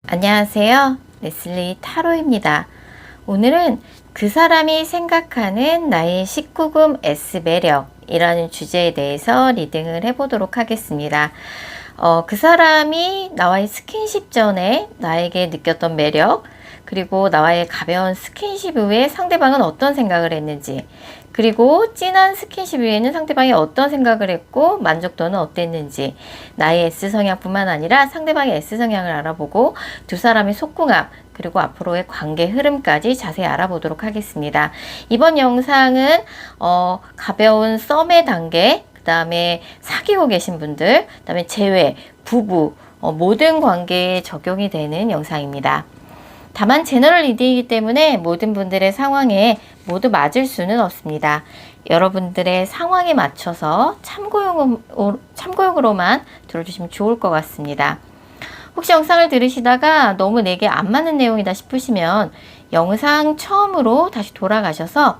안녕하세요. 레슬리 타로입니다. 오늘은 그 사람이 생각하는 나의 19금 S 매력이라는 주제에 대해서 리딩을 해보도록 하겠습니다. 그 사람이 나와의 스킨십 전에 나에게 느꼈던 매력, 그리고 나와의 가벼운 스킨십 후에 상대방은 어떤 생각을 했는지, 그리고 진한 스킨십 후에는 상대방이 어떤 생각을 했고 만족도는 어땠는지, 나의 S성향뿐만 아니라 상대방의 S성향을 알아보고 두 사람의 속궁합, 그리고 앞으로의 관계 흐름까지 자세히 알아보도록 하겠습니다. 이번 영상은 가벼운 썸의 단계, 그 다음에 사귀고 계신 분들, 그 다음에 재회, 부부, 모든 관계에 적용이 되는 영상입니다. 다만 제너럴 리딩이기 때문에 모든 분들의 상황에 모두 맞을 수는 없습니다. 여러분들의 상황에 맞춰서 참고용으로만 들어주시면 좋을 것 같습니다. 혹시 영상을 들으시다가 너무 내게 안 맞는 내용이다 싶으시면 영상 처음으로 다시 돌아가셔서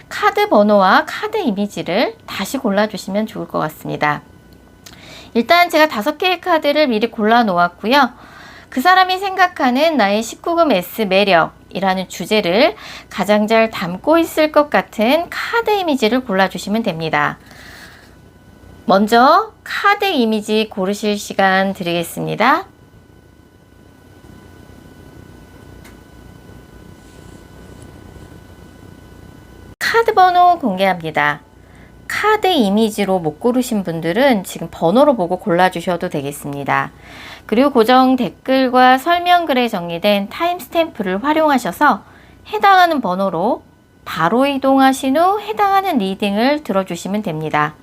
카드 번호와 카드 이미지를 다시 골라주시면 좋을 것 같습니다. 일단 제가 5개의 카드를 미리 골라 놓았고요. 그 사람이 생각하는 나의 19금 S 매력이라는 주제를 가장 잘 담고 있을 것 같은 카드 이미지를 골라주시면 됩니다. 먼저 카드 이미지 고르실 시간 드리겠습니다. 카드 번호 공개합니다. 카드 이미지로 못 고르신 분들은 지금 번호로 보고 골라주셔도 되겠습니다. 그리고 고정 댓글과 설명글에 정리된 타임스탬프를 활용하셔서 해당하는 번호로 바로 이동하신 후 해당하는 리딩을 들어주시면 됩니다.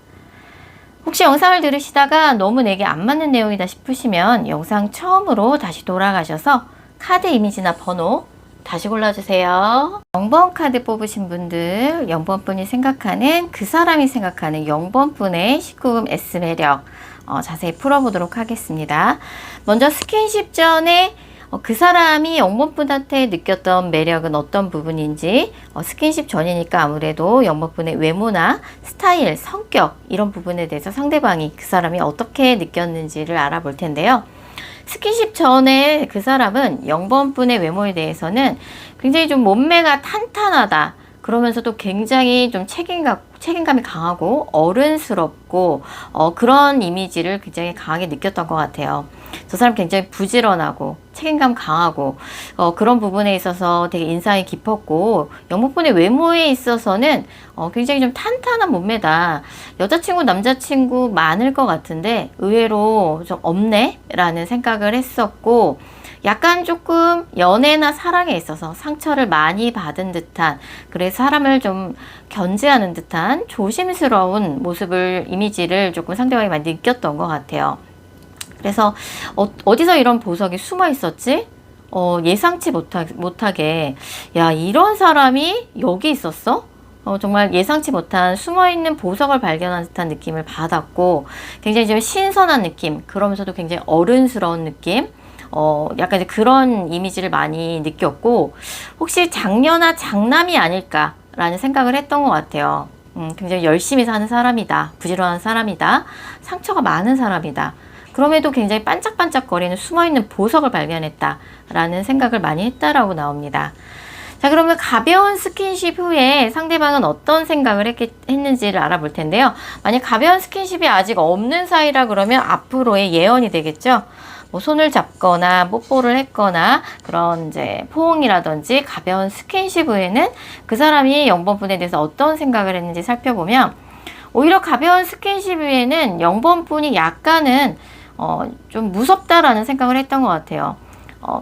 혹시 영상을 들으시다가 너무 내게 안 맞는 내용이다 싶으시면 영상 처음으로 다시 돌아가셔서 카드 이미지나 번호 다시 골라주세요. 0번 카드 뽑으신 분들, 0번 분이 생각하는 그 사람이 생각하는 0번 분의 19금 S 매력 자세히 풀어보도록 하겠습니다. 먼저 스킨십 전에 그 사람이 0번 분한테 느꼈던 매력은 어떤 부분인지, 스킨십 전이니까 아무래도 0번 분의 외모나 스타일, 성격 이런 부분에 대해서 상대방이 그 사람이 어떻게 느꼈는지를 알아볼 텐데요. 스킨십 전에 그 사람은 0번 분의 외모에 대해서는 굉장히 좀 몸매가 탄탄하다. 그러면서도 굉장히 좀 책임감이 강하고 어른스럽고 그런 이미지를 굉장히 강하게 느꼈던 것 같아요. 저 사람 굉장히 부지런하고 책임감 강하고 그런 부분에 있어서 되게 인상이 깊었고, 영목분의 외모에 있어서는 굉장히 좀 탄탄한 몸매다. 여자친구 남자친구 많을 것 같은데 의외로 좀 없네 라는 생각을 했었고, 약간 조금 연애나 사랑에 있어서 상처를 많이 받은 듯한, 그래서 사람을 좀 견제하는 듯한 조심스러운 모습을, 이미지를 조금 상대방이 많이 느꼈던 것 같아요. 그래서 어디서 이런 보석이 숨어 있었지? 예상치 못하게 야, 이런 사람이 여기 있었어? 정말 예상치 못한 숨어있는 보석을 발견한 듯한 느낌을 받았고, 굉장히 좀 신선한 느낌, 그러면서도 굉장히 어른스러운 느낌, 약간 이제 그런 이미지를 많이 느꼈고, 혹시 장녀나 장남이 아닐까라는 생각을 했던 것 같아요. 굉장히 열심히 사는 사람이다, 부지런한 사람이다, 상처가 많은 사람이다, 그럼에도 굉장히 반짝반짝거리는 숨어있는 보석을 발견했다 라는 생각을 많이 했다라고 나옵니다. 자, 그러면 가벼운 스킨십 후에 상대방은 어떤 생각을 했는지를 알아볼 텐데요. 만약 가벼운 스킨십이 아직 없는 사이라 그러면 앞으로의 예언이 되겠죠. 뭐 손을 잡거나 뽀뽀를 했거나 그런 이제 포옹이라든지 가벼운 스킨십 후에는 그 사람이 0번 분에 대해서 어떤 생각을 했는지 살펴보면, 오히려 가벼운 스킨십 후에는 0번 분이 약간은 좀 무섭다라는 생각을 했던 것 같아요.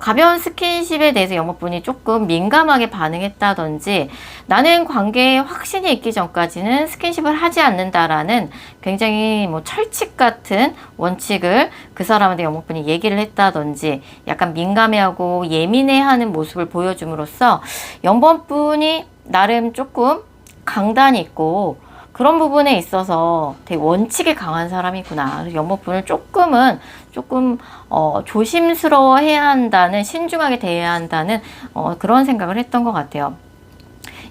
가벼운 스킨십에 대해서 0번 분이 조금 민감하게 반응했다든지, 나는 관계에 확신이 있기 전까지는 스킨십을 하지 않는다라는 굉장히 뭐 철칙 같은 원칙을 그 사람한테 0번 분이 얘기를 했다든지, 약간 민감해하고 예민해하는 모습을 보여줌으로써 0번 분이 나름 조금 강단이 있고 그런 부분에 있어서 되게 원칙에 강한 사람이구나. 0번 분을 조금 조심스러워해야 한다는, 신중하게 대해야 한다는 그런 생각을 했던 것 같아요.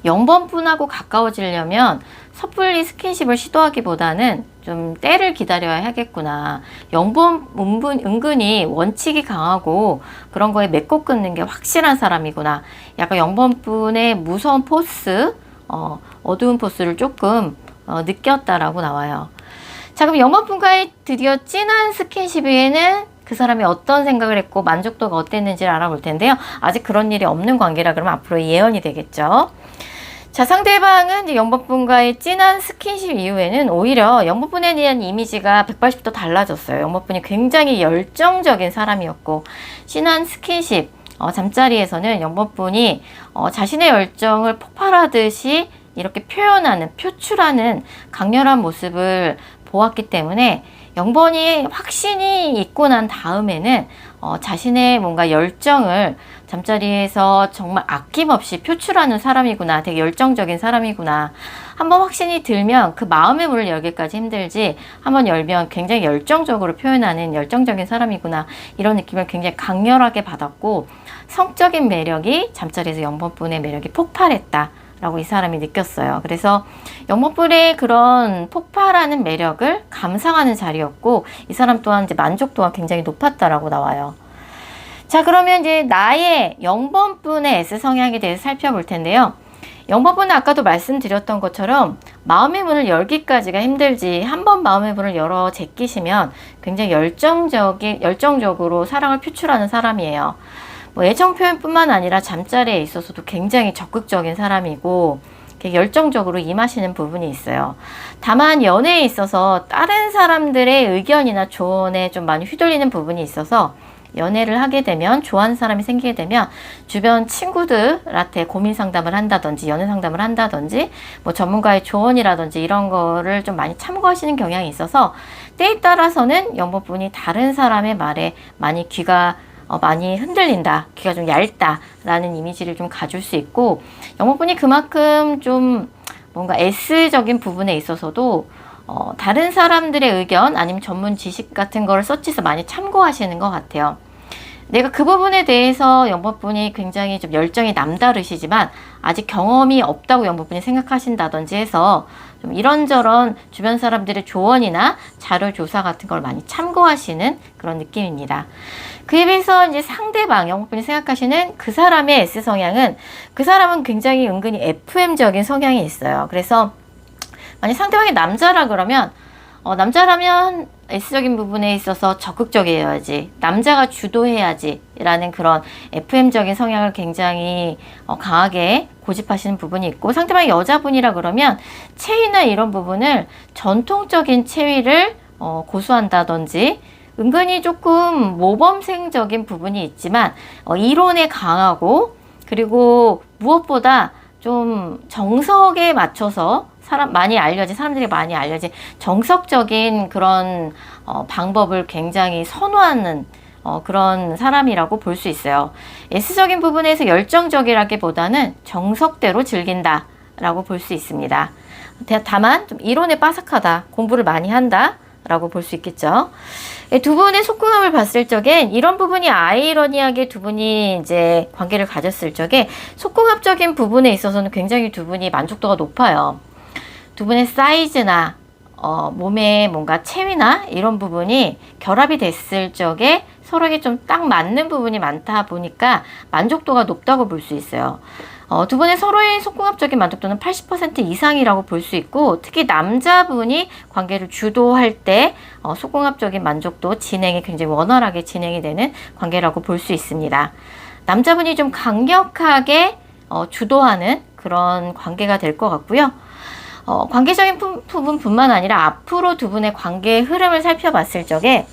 0번 분하고 가까워지려면 섣불리 스킨십을 시도하기보다는 좀 때를 기다려야 하겠구나. 영번 은근히 원칙이 강하고 그런 거에 맺고 끊는 게 확실한 사람이구나. 약간 영번분의 무서운 포스, 어두운 포스를 조금 느꼈다라고 나와요. 자, 그럼 영번분과의 드디어 진한 스킨십 후에는 그 사람이 어떤 생각을 했고 만족도가 어땠는지를 알아볼 텐데요. 아직 그런 일이 없는 관계라 그러면 앞으로 예언이 되겠죠. 자, 상대방은 이제 영번분과의 진한 스킨십 이후에는 오히려 영번분에 대한 이미지가 180도 달라졌어요. 영번분이 굉장히 열정적인 사람이었고, 진한 스킨십, 잠자리에서는 영번분이 자신의 열정을 폭발하듯이 이렇게 표현하는, 표출하는 강렬한 모습을 보았기 때문에 영번이 확신이 있고 난 다음에는 자신의 뭔가 열정을 잠자리에서 정말 아낌없이 표출하는 사람이구나. 되게 열정적인 사람이구나. 한번 확신이 들면 그 마음의 문을 열기까지 힘들지 한번 열면 굉장히 열정적으로 표현하는 열정적인 사람이구나. 이런 느낌을 굉장히 강렬하게 받았고 성적인 매력이 잠자리에서 영번분의 매력이 폭발했다. 라고 이 사람이 느꼈어요. 그래서 영번분의 그런 폭발하는 매력을 감상하는 자리였고 이 사람 또한 이제 만족도가 굉장히 높았다라고 나와요. 자, 그러면 이제 나의 영번분의 S 성향에 대해서 살펴볼 텐데요. 영번분은 아까도 말씀드렸던 것처럼 마음의 문을 열기까지가 힘들지 한번 마음의 문을 열어 제끼시면 굉장히 열정적으로 사랑을 표출하는 사람이에요. 뭐 애정 표현뿐만 아니라 잠자리에 있어서도 굉장히 적극적인 사람이고 열정적으로 임하시는 부분이 있어요. 다만 연애에 있어서 다른 사람들의 의견이나 조언에 좀 많이 휘둘리는 부분이 있어서 연애를 하게 되면 좋아하는 사람이 생기게 되면 주변 친구들한테 고민 상담을 한다든지 연애 상담을 한다든지 뭐 전문가의 조언이라든지 이런 거를 좀 많이 참고하시는 경향이 있어서 때에 따라서는 영번분이 다른 사람의 말에 많이 귀가 많이 흔들린다, 귀가 좀 얇다라는 이미지를 좀 가질 수 있고 영번분이 그만큼 좀 뭔가 S적인 부분에 있어서도 다른 사람들의 의견 아니면 전문 지식 같은 거를 서치해서 많이 참고하시는 것 같아요. 내가 그 부분에 대해서 영번분이 굉장히 좀 열정이 남다르시지만 아직 경험이 없다고 영번분이 생각하신다든지 해서 좀 이런저런 주변 사람들의 조언이나 자료 조사 같은 걸 많이 참고하시는 그런 느낌입니다. 그에 비해서 이제 상대방, 영번분이 생각하시는 그 사람의 S 성향은 그 사람은 굉장히 은근히 FM적인 성향이 있어요. 그래서 만약 상대방이 남자라 그러면 남자라면 S적인 부분에 있어서 적극적이어야지, 남자가 주도해야지 라는 그런 FM적인 성향을 굉장히 강하게 고집하시는 부분이 있고 상대방이 여자분이라 그러면 체위나 이런 부분을 전통적인 체위를 고수한다든지 은근히 조금 모범생적인 부분이 있지만 이론에 강하고 그리고 무엇보다 좀 정석에 맞춰서 사람들이 많이 알려진 정석적인 그런 방법을 굉장히 선호하는 그런 사람이라고 볼 수 있어요. S적인 부분에서 열정적이라기보다는 정석대로 즐긴다라고 볼 수 있습니다. 다만 좀 이론에 빠삭하다, 공부를 많이 한다 라고 볼 수 있겠죠. 두 분의 속궁합을 봤을 적엔 이런 부분이 아이러니하게 두 분이 이제 관계를 가졌을 적에 속궁합적인 부분에 있어서는 굉장히 두 분이 만족도가 높아요. 두 분의 사이즈나 몸의 뭔가 체위나 이런 부분이 결합이 됐을 적에 서로에게 좀 딱 맞는 부분이 많다 보니까 만족도가 높다고 볼 수 있어요. 두 분의 서로의 속궁합적인 만족도는 80% 이상이라고 볼 수 있고 특히 남자분이 관계를 주도할 때 속궁합적인 만족도 진행이 굉장히 원활하게 진행이 되는 관계라고 볼 수 있습니다. 남자분이 좀 강력하게 주도하는 그런 관계가 될 것 같고요. 관계적인 부분뿐만 아니라 앞으로 두 분의 관계의 흐름을 살펴봤을 적에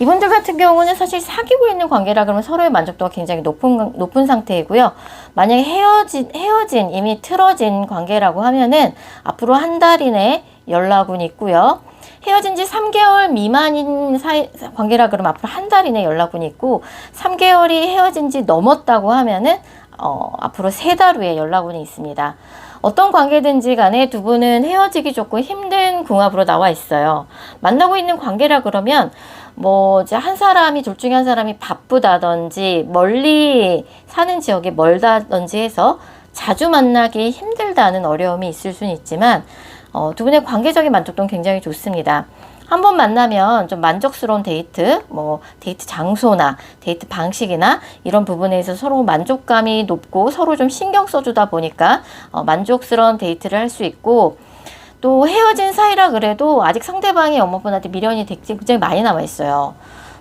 이분들 같은 경우는 사실 사귀고 있는 관계라 그러면 서로의 만족도가 굉장히 높은 상태이고요. 만약에 헤어진 이미 틀어진 관계라고 하면은 앞으로 한 달 이내 연락은 있고요. 헤어진 지 3개월 미만인 관계라 그러면 앞으로 한 달 이내 연락은 있고 3개월이 헤어진 지 넘었다고 하면은 앞으로 3달 후에 연락운이 있습니다. 어떤 관계든지 간에 두 분은 헤어지기 조금 힘든 궁합으로 나와 있어요. 만나고 있는 관계라 그러면 뭐 이제 한 사람이 둘 중에 한 사람이 바쁘다든지 멀리 사는 지역이 멀다든지 해서 자주 만나기 힘들다는 어려움이 있을 수는 있지만 두 분의 관계적인 만족도는 굉장히 좋습니다. 한 번 만나면 좀 만족스러운 데이트, 뭐 데이트 장소나 데이트 방식이나 이런 부분에서 서로 만족감이 높고 서로 좀 신경 써주다 보니까 만족스러운 데이트를 할 수 있고, 또 헤어진 사이라 그래도 아직 상대방이 엄마분한테 미련이 굉장히 많이 남아 있어요.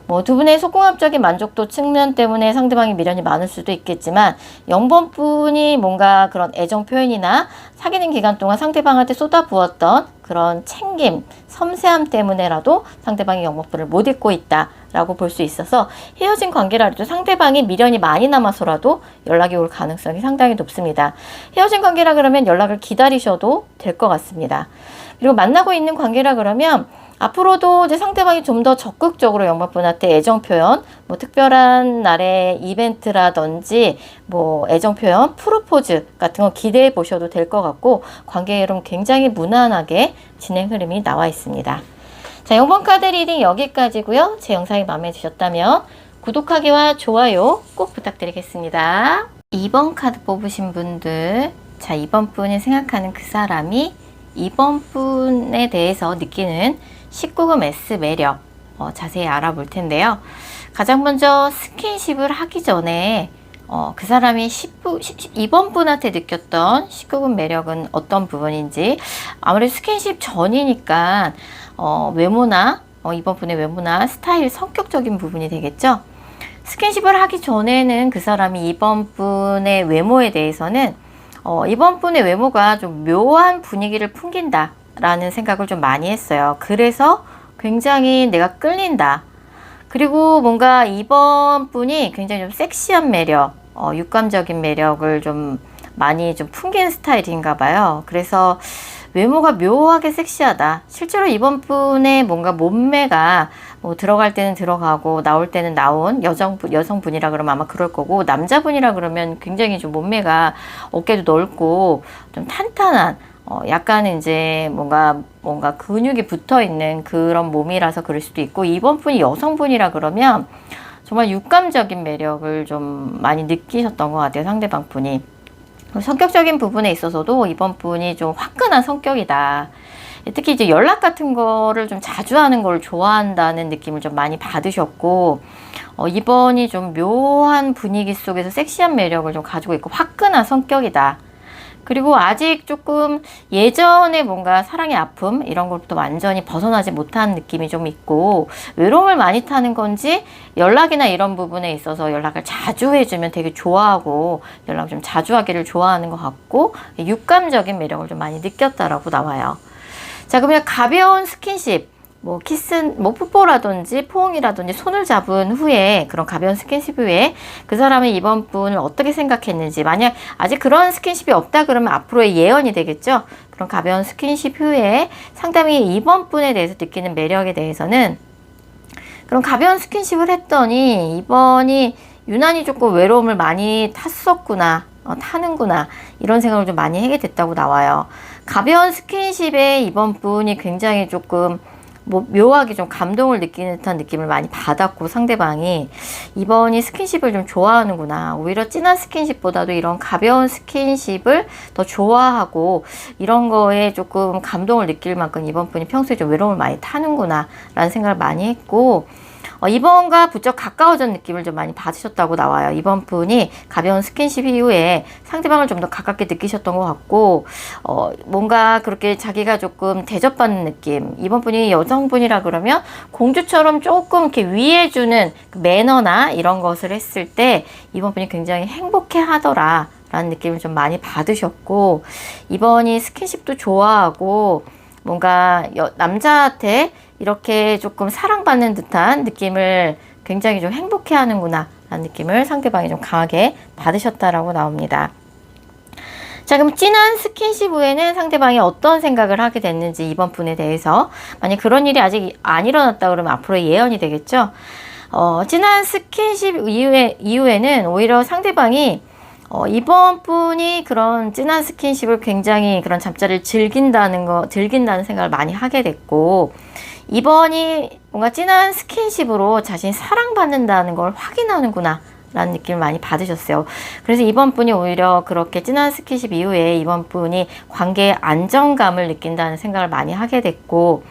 뭐 두 분의 소궁합적인 만족도 측면 때문에 상대방이 미련이 많을 수도 있겠지만, 0번분이 뭔가 그런 애정 표현이나 사귀는 기간 동안 상대방한테 쏟아부었던 그런 챙김, 섬세함 때문에라도 상대방이 0번분을 못 잊고 있다라고 볼 수 있어서, 헤어진 관계라 해도 상대방이 미련이 많이 남아서라도 연락이 올 가능성이 상당히 높습니다. 헤어진 관계라 그러면 연락을 기다리셔도 될 것 같습니다. 그리고 만나고 있는 관계라 그러면 앞으로도 이제 상대방이 좀 더 적극적으로 0번분한테 애정 표현, 뭐 특별한 날의 이벤트라든지 뭐 애정 표현, 프로포즈 같은 거 기대해 보셔도 될 것 같고, 관계 흐름 굉장히 무난하게 진행 흐름이 나와 있습니다. 자, 0번 카드 리딩 여기까지고요. 제 영상이 마음에 드셨다면 구독하기와 좋아요 꼭 부탁드리겠습니다. 2번 카드 뽑으신 분들, 자, 2번 분이 생각하는 그 사람이 2번 분에 대해서 느끼는 19금 S 매력 자세히 알아볼 텐데요. 가장 먼저 스킨십을 하기 전에 그 사람이 2번 분한테 느꼈던 19금 매력은 어떤 부분인지, 아무래도 스킨십 전이니까 외모나 2번 분의 외모나 스타일, 성격적인 부분이 되겠죠. 스킨십을 하기 전에는 그 사람이 2번 분의 외모에 대해서는 2번 분의 외모가 좀 묘한 분위기를 풍긴다 라는 생각을 좀 많이 했어요. 그래서 굉장히 내가 끌린다. 그리고 뭔가 2번 분이 굉장히 좀 섹시한 매력, 육감적인 매력을 좀 많이 좀 풍기는 스타일인가 봐요. 그래서 외모가 묘하게 섹시하다. 실제로 2번 분의 뭔가 몸매가 뭐 들어갈 때는 들어가고 나올 때는 나온 여성분이라 그러면 아마 그럴 거고, 남자분이라 그러면 굉장히 좀 몸매가 어깨도 넓고 좀 탄탄한 약간 이제 뭔가 근육이 붙어 있는 그런 몸이라서 그럴 수도 있고, 2번 분이 여성분이라 그러면 정말 육감적인 매력을 좀 많이 느끼셨던 것 같아요, 상대방 분이. 성격적인 부분에 있어서도 2번 분이 좀 화끈한 성격이다. 특히 이제 연락 같은 거를 좀 자주 하는 걸 좋아한다는 느낌을 좀 많이 받으셨고, 2번이 좀 묘한 분위기 속에서 섹시한 매력을 좀 가지고 있고 화끈한 성격이다. 그리고 아직 조금 예전에 뭔가 사랑의 아픔 이런 것부터 완전히 벗어나지 못한 느낌이 좀 있고, 외로움을 많이 타는 건지 연락이나 이런 부분에 있어서 연락을 자주 해주면 되게 좋아하고 연락을 좀 자주 하기를 좋아하는 것 같고, 육감적인 매력을 좀 많이 느꼈다라고 나와요. 자, 그러면 가벼운 스킨십, 뭐 키스, 뭐 뽀뽀라든지 포옹이라든지 손을 잡은 후에, 그런 가벼운 스킨십 후에 그 사람의 2번 분을 어떻게 생각했는지, 만약 아직 그런 스킨십이 없다 그러면 앞으로의 예언이 되겠죠. 그런 가벼운 스킨십 후에 상대방이 2번 분에 대해서 느끼는 매력에 대해서는, 그런 가벼운 스킨십을 했더니 2번이 유난히 조금 외로움을 많이 탔었구나, 타는구나, 이런 생각을 좀 많이 하게 됐다고 나와요. 가벼운 스킨십에 2번 분이 굉장히 조금 뭐 묘하게 좀 감동을 느끼는 듯한 느낌을 많이 받았고, 상대방이 2번이 스킨십을 좀 좋아하는구나, 오히려 진한 스킨십보다도 이런 가벼운 스킨십을 더 좋아하고 이런 거에 조금 감동을 느낄 만큼 2번 분이 평소에 좀 외로움을 많이 타는구나 라는 생각을 많이 했고, 2번과 부쩍 가까워진 느낌을 좀 많이 받으셨다고 나와요. 2번 분이 가벼운 스킨십 이후에 상대방을 좀 더 가깝게 느끼셨던 것 같고, 뭔가 그렇게 자기가 조금 대접받는 느낌. 2번 분이 여성분이라 그러면 공주처럼 조금 이렇게 위해주는 그 매너나 이런 것을 했을 때 2번 분이 굉장히 행복해 하더라 라는 느낌을 좀 많이 받으셨고, 2번이 스킨십도 좋아하고 뭔가 남자한테 이렇게 조금 사랑받는 듯한 느낌을 굉장히 좀 행복해 하는구나 라는 느낌을 상대방이 좀 강하게 받으셨다라고 나옵니다. 자, 그럼 진한 스킨십 후에는 상대방이 어떤 생각을 하게 됐는지, 2번 분에 대해서, 만약 그런 일이 아직 안 일어났다 그러면 앞으로의 예언이 되겠죠. 진한 스킨십 이후에는 오히려 상대방이 2번 분이 그런 진한 스킨십을 굉장히 그런 잠자리를 즐긴다는 생각을 많이 하게 됐고, 2번이 뭔가 진한 스킨십으로 자신이 사랑받는다는 걸 확인하는구나 라는 느낌을 많이 받으셨어요. 그래서 이번 분이 오히려 그렇게 진한 스킨십 이후에 이번 분이 관계의 안정감을 느낀다는 생각을 많이 하게 됐고,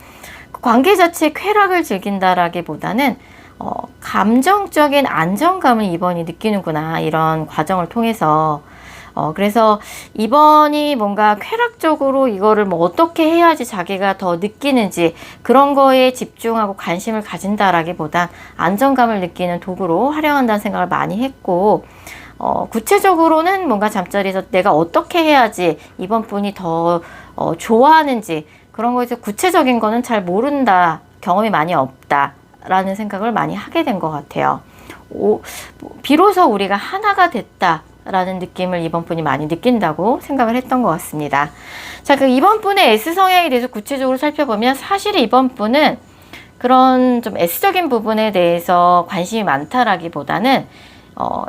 그 관계 자체의 쾌락을 즐긴다라기보다는 감정적인 안정감을 이번이 느끼는구나, 이런 과정을 통해서. 그래서 이번이 뭔가 쾌락적으로 이거를 뭐 어떻게 해야지 자기가 더 느끼는지 그런 거에 집중하고 관심을 가진다라기보다 안정감을 느끼는 도구로 활용한다는 생각을 많이 했고, 구체적으로는 뭔가 잠자리에서 내가 어떻게 해야지 이번 분이 더 좋아하는지 그런 거에서 구체적인 거는 잘 모른다, 경험이 많이 없다 라는 생각을 많이 하게 된 것 같아요. 비로소 우리가 하나가 됐다 라는 느낌을 이번 분이 많이 느낀다고 생각을 했던 것 같습니다. 자, 그 이번 분의 S 성향에 대해서 구체적으로 살펴보면 사실 이번 분은 그런 좀 S적인 부분에 대해서 관심이 많다라기보다는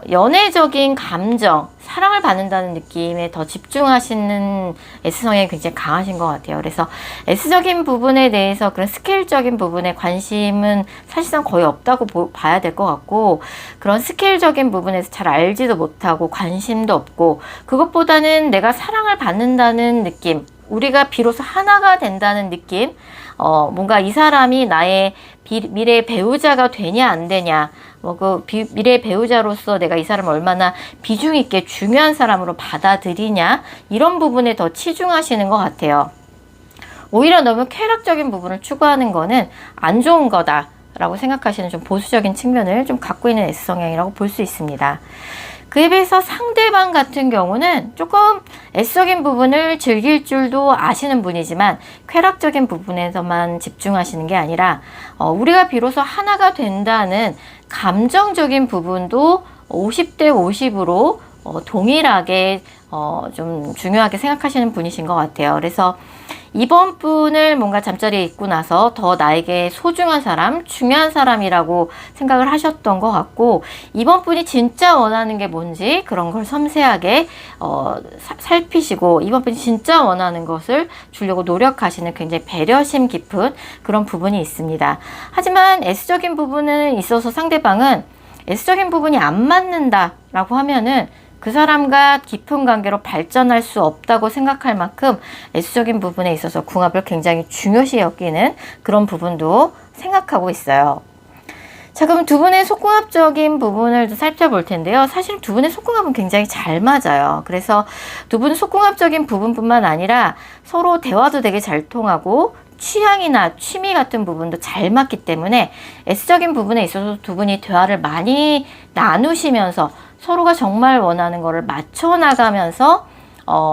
연애적인 감정, 사랑을 받는다는 느낌에 더 집중하시는 S성향이 굉장히 강하신 것 같아요. 그래서 S적인 부분에 대해서 그런 스케일적인 부분에 관심은 사실상 거의 없다고 봐야 될 것 같고, 그런 스케일적인 부분에서 잘 알지도 못하고 관심도 없고, 그것보다는 내가 사랑을 받는다는 느낌, 우리가 비로소 하나가 된다는 느낌, 뭔가 이 사람이 나의 미래의 배우자가 되냐 안 되냐, 미래의 배우자로서 내가 이 사람을 얼마나 비중 있게 중요한 사람으로 받아들이냐, 이런 부분에 더 치중하시는 것 같아요. 오히려 너무 쾌락적인 부분을 추구하는 거는 안 좋은 거다 라고 생각하시는 좀 보수적인 측면을 좀 갖고 있는 S성향이라고 볼 수 있습니다. 그에 비해서 상대방 같은 경우는 조금 S적인 부분을 즐길 줄도 아시는 분이지만 쾌락적인 부분에서만 집중하시는 게 아니라 우리가 비로소 하나가 된다는 감정적인 부분도 50대 50으로 동일하게 좀 중요하게 생각하시는 분이신 것 같아요. 그래서 이번 분을 뭔가 잠자리에 있고 나서 더 나에게 소중한 사람, 중요한 사람이라고 생각을 하셨던 것 같고, 이번 분이 진짜 원하는 게 뭔지 그런 걸 섬세하게 살피시고, 이번 분이 진짜 원하는 것을 주려고 노력하시는 굉장히 배려심 깊은 그런 부분이 있습니다. 하지만 S적인 부분에 있어서 상대방은 S적인 부분이 안 맞는다라고 하면은 그 사람과 깊은 관계로 발전할 수 없다고 생각할 만큼 S적인 부분에 있어서 궁합을 굉장히 중요시 여기는 그런 부분도 생각하고 있어요. 자, 그럼 두 분의 속궁합적인 부분을 살펴볼 텐데요. 사실 두 분의 속궁합은 굉장히 잘 맞아요. 그래서 두 분의 속궁합적인 부분뿐만 아니라 서로 대화도 되게 잘 통하고 취향이나 취미 같은 부분도 잘 맞기 때문에 S적인 부분에 있어서 두 분이 대화를 많이 나누시면서 서로가 정말 원하는 거를 맞춰 나가면서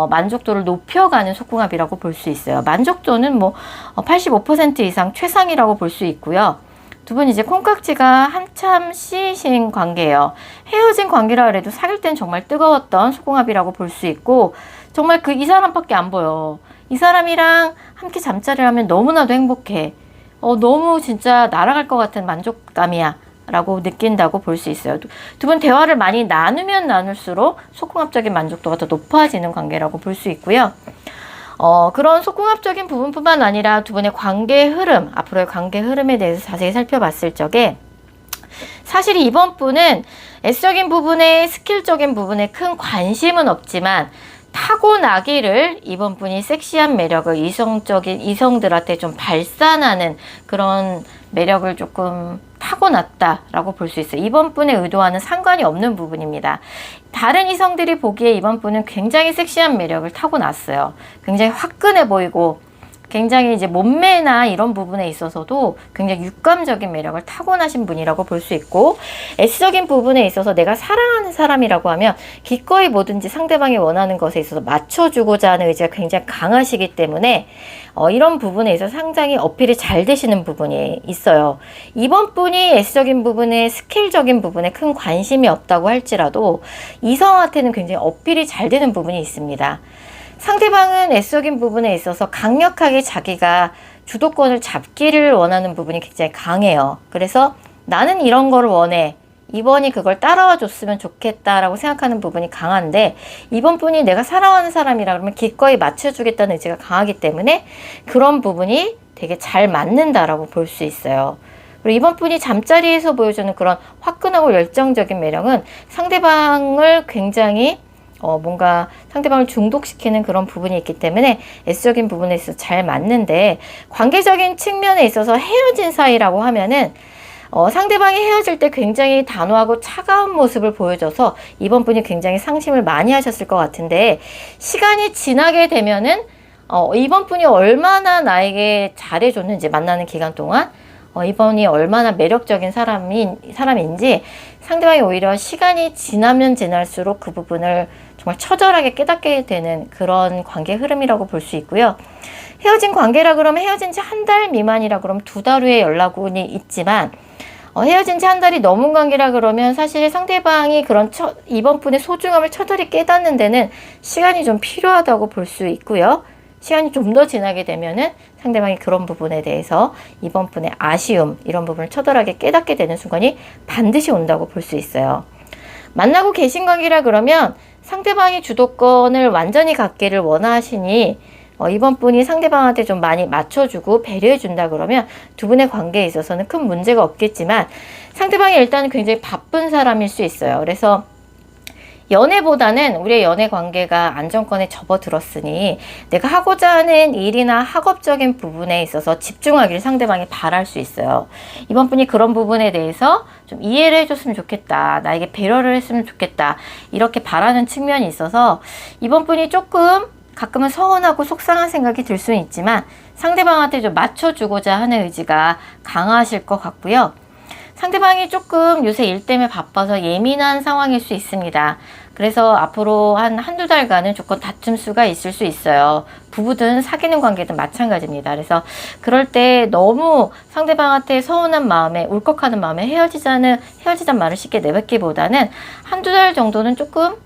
만족도를 높여가는 속궁합이라고 볼 수 있어요. 만족도는 뭐 85% 이상 최상이라고 볼 수 있고요. 두 분 이제 콩깍지가 한참 씌이신 관계예요. 헤어진 관계라 그래도 사귈 땐 정말 뜨거웠던 속궁합이라고 볼 수 있고, 정말 이 사람밖에 안 보여. 이 사람이랑 함께 잠자리를 하면 너무나도 행복해. 너무 진짜 날아갈 것 같은 만족감이야 라고 느낀다고 볼 수 있어요. 두 분 대화를 많이 나누면 나눌수록 속궁합적인 만족도가 더 높아지는 관계라고 볼 수 있고요. 그런 속궁합적인 부분뿐만 아니라 두 분의 관계 흐름, 앞으로의 관계 흐름에 대해서 자세히 살펴봤을 적에 사실 이번 분은 S적인 부분에, 스킬적인 부분에 큰 관심은 없지만 타고나기를 이번 분이 섹시한 매력을 이성들한테 좀 발산하는 그런 매력을 조금 타고났다라고 볼 수 있어요. 이번 분의 의도와는 상관이 없는 부분입니다. 다른 이성들이 보기에 이번 분은 굉장히 섹시한 매력을 타고났어요. 굉장히 화끈해 보이고 굉장히 이제 몸매나 이런 부분에 있어서도 굉장히 육감적인 매력을 타고나신 분이라고 볼 수 있고, S적인 부분에 있어서 내가 사랑하는 사람이라고 하면 기꺼이 뭐든지 상대방이 원하는 것에 있어서 맞춰주고자 하는 의지가 굉장히 강하시기 때문에 이런 부분에 있어서 상당히 어필이 잘 되시는 부분이 있어요. 이번 분이 S적인 부분에, 스킬적인 부분에 큰 관심이 없다고 할지라도 이성한테는 굉장히 어필이 잘 되는 부분이 있습니다. 상대방은 S적인 부분에 있어서 강력하게 자기가 주도권을 잡기를 원하는 부분이 굉장히 강해요. 그래서 나는 이런 거를 원해. 이번이 그걸 따라와 줬으면 좋겠다라고 생각하는 부분이 강한데, 이번 분이 내가 사랑하는 사람이라 그러면 기꺼이 맞춰주겠다는 의지가 강하기 때문에 그런 부분이 되게 잘 맞는다라고 볼 수 있어요. 그리고 이번 분이 잠자리에서 보여주는 그런 화끈하고 열정적인 매력은 상대방을 굉장히 뭔가 상대방을 중독시키는 그런 부분이 있기 때문에 S적인 부분에 있어서 잘 맞는데, 관계적인 측면에 있어서 헤어진 사이라고 하면은 상대방이 헤어질 때 굉장히 단호하고 차가운 모습을 보여줘서 이번 분이 굉장히 상심을 많이 하셨을 것 같은데, 시간이 지나게 되면은 이번 분이 얼마나 나에게 잘해줬는지, 만나는 기간 동안 이번이 얼마나 매력적인 사람인지 상대방이 오히려 시간이 지나면 지날수록 그 부분을 정말 처절하게 깨닫게 되는 그런 관계 흐름이라고 볼 수 있고요. 헤어진 관계라 그러면 헤어진 지 한 달 미만이라 그러면 2달 후에 연락이 있지만, 헤어진 지 한 달이 넘은 관계라 그러면 사실 상대방이 그런 이번 분의 소중함을 처절히 깨닫는 데는 시간이 좀 필요하다고 볼 수 있고요. 시간이 좀 더 지나게 되면은 상대방이 그런 부분에 대해서 이번 분의 아쉬움, 이런 부분을 처절하게 깨닫게 되는 순간이 반드시 온다고 볼 수 있어요. 만나고 계신 관계라 그러면 상대방이 주도권을 완전히 갖기를 원하시니 이번 분이 상대방한테 좀 많이 맞춰주고 배려해 준다 그러면 두 분의 관계에 있어서는 큰 문제가 없겠지만, 상대방이 일단 굉장히 바쁜 사람일 수 있어요. 그래서 연애보다는 우리의 연애 관계가 안정권에 접어들었으니 내가 하고자 하는 일이나 학업적인 부분에 있어서 집중하기를 상대방이 바랄 수 있어요. 이번 분이 그런 부분에 대해서 좀 이해를 해줬으면 좋겠다, 나에게 배려를 했으면 좋겠다, 이렇게 바라는 측면이 있어서 이번 분이 조금 가끔은 서운하고 속상한 생각이 들 수는 있지만 상대방한테 좀 맞춰주고자 하는 의지가 강하실 것 같고요. 상대방이 조금 요새 일 때문에 바빠서 예민한 상황일 수 있습니다. 그래서 앞으로 한두 달간은 조금 다툼 수가 있을 수 있어요. 부부든 사귀는 관계든 마찬가지입니다. 그래서 그럴 때 너무 상대방한테 서운한 마음에, 울컥하는 마음에 헤어지자는 말을 쉽게 내뱉기보다는 한두 달 정도는 조금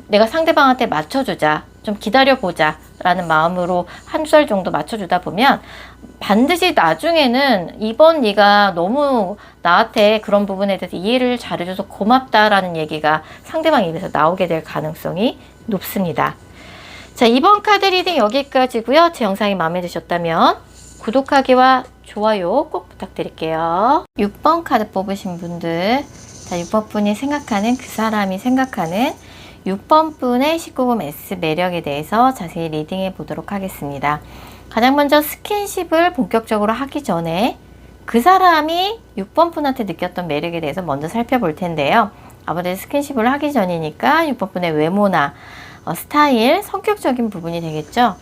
내가 상대방한테 맞춰주자, 좀 기다려보자 라는 마음으로 한두 달 정도 맞춰주다 보면 반드시 나중에는 이번 네가 너무 나한테 그런 부분에 대해서 이해를 잘해줘서 고맙다라는 얘기가 상대방 입에서 나오게 될 가능성이 높습니다. 자, 이번 카드 리딩 여기까지고요. 제 영상이 마음에 드셨다면 구독하기와 좋아요 꼭 부탁드릴게요. 6번 카드 뽑으신 분들, 자, 6번 분이 생각하는, 그 사람이 생각하는 6번 분의 19금 S 매력에 대해서 자세히 리딩해 보도록 하겠습니다. 가장 먼저 스킨십을 본격적으로 하기 전에 그 사람이 6번 분한테 느꼈던 매력에 대해서 먼저 살펴볼 텐데요. 아무래도 스킨십을 하기 전이니까 6번 분의 외모나 스타일, 성격적인 부분이 되겠죠.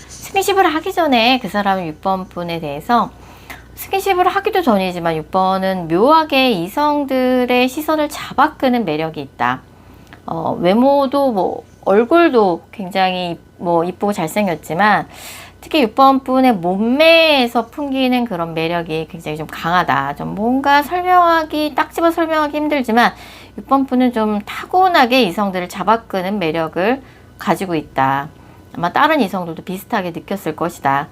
스킨십을 하기 전에 그 사람은 6번 분에 대해서, 스킨십을 하기도 전이지만 6번은 묘하게 이성들의 시선을 잡아끄는 매력이 있다. 외모도 얼굴도 굉장히 이쁘고 잘생겼지만 특히 6번 분의 몸매에서 풍기는 그런 매력이 굉장히 좀 강하다. 좀 뭔가 딱 집어 설명하기 힘들지만 6번 분은 좀 타고나게 이성들을 잡아끄는 매력을 가지고 있다. 아마 다른 이성들도 비슷하게 느꼈을 것이다.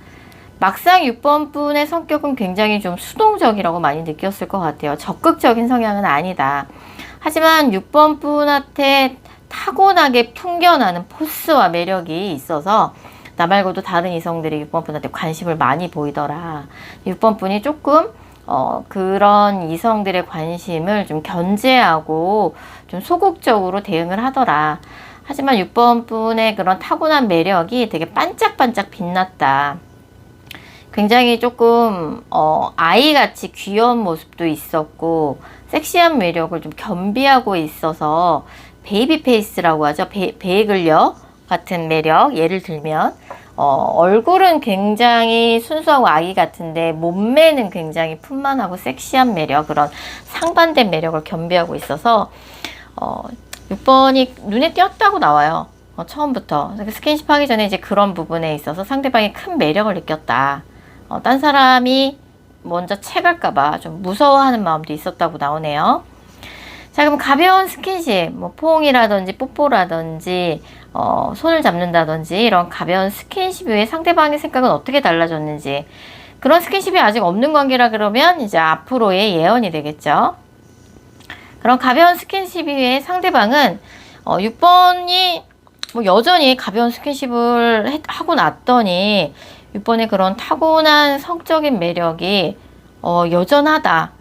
막상 6번 분의 성격은 굉장히 좀 수동적이라고 많이 느꼈을 것 같아요. 적극적인 성향은 아니다. 하지만 6번 분한테 타고나게 풍겨나는 포스와 매력이 있어서 나 말고도 다른 이성들이 6번 분한테 관심을 많이 보이더라. 6번 분이 조금 그런 이성들의 관심을 좀 견제하고 좀 소극적으로 대응을 하더라. 하지만 6번 분의 그런 타고난 매력이 되게 반짝반짝 빛났다. 굉장히 조금 아이같이 귀여운 모습도 있었고 섹시한 매력을 좀 겸비하고 있어서 베이비 페이스라고 하죠. 베이글녀 같은 매력. 예를 들면 얼굴은 굉장히 순수하고 아기 같은데 몸매는 굉장히 풍만하고 섹시한 매력, 그런 상반된 매력을 겸비하고 있어서 6번이 눈에 띄었다고 나와요. 처음부터. 스킨십 하기 전에 이제 그런 부분에 있어서 상대방이 큰 매력을 느꼈다. 딴 사람이 먼저 채갈까봐 좀 무서워하는 마음도 있었다고 나오네요. 자, 그럼 가벼운 스킨십, 포옹이라든지 뽀뽀라든지 손을 잡는다든지 이런 가벼운 스킨십 외에 상대방의 생각은 어떻게 달라졌는지, 그런 스킨십이 아직 없는 관계라 그러면 이제 앞으로의 예언이 되겠죠. 그런 가벼운 스킨십 외에 상대방은 6번이 여전히 가벼운 스킨십을 하고 났더니 6번의 그런 타고난 성적인 매력이 여전하다.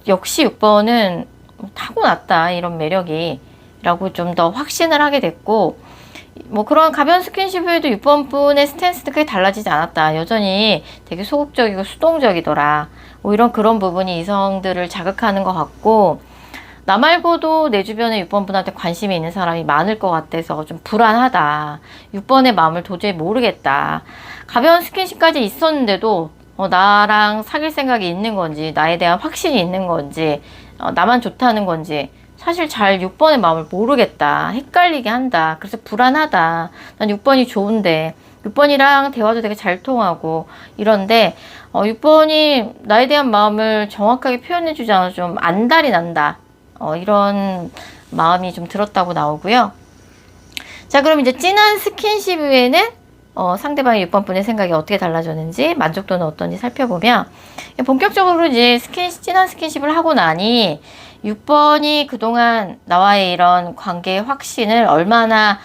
역시 6번은 타고났다. 이런 매력이. 라고 좀 더 확신을 하게 됐고, 뭐 그런 가벼운 스킨십에도 6번 분의 스탠스도 크게 달라지지 않았다. 여전히 되게 소극적이고 수동적이더라. 뭐 이런 그런 부분이 이성들을 자극하는 것 같고, 나 말고도 내 주변에 6번 분한테 관심이 있는 사람이 많을 것 같아서 좀 불안하다. 6번의 마음을 도저히 모르겠다. 가벼운 스킨십까지 있었는데도 나랑 사귈 생각이 있는 건지, 나에 대한 확신이 있는 건지, 나만 좋다는 건지 사실 잘 6번의 마음을 모르겠다. 헷갈리게 한다. 그래서 불안하다. 난 6번이 좋은데 6번이랑 대화도 되게 잘 통하고 이런데 6번이 나에 대한 마음을 정확하게 표현해주지 않아서 좀 안달이 난다. 이런 마음이 좀 들었다고 나오고요. 자, 그럼 이제 진한 스킨십 후에는 상대방의 6번 분의 생각이 어떻게 달라졌는지, 만족도는 어떤지 살펴보면, 본격적으로 이제 진한 스킨십을 하고 나니 6번이 그동안 나와의 이런 관계의 확신을 얼마나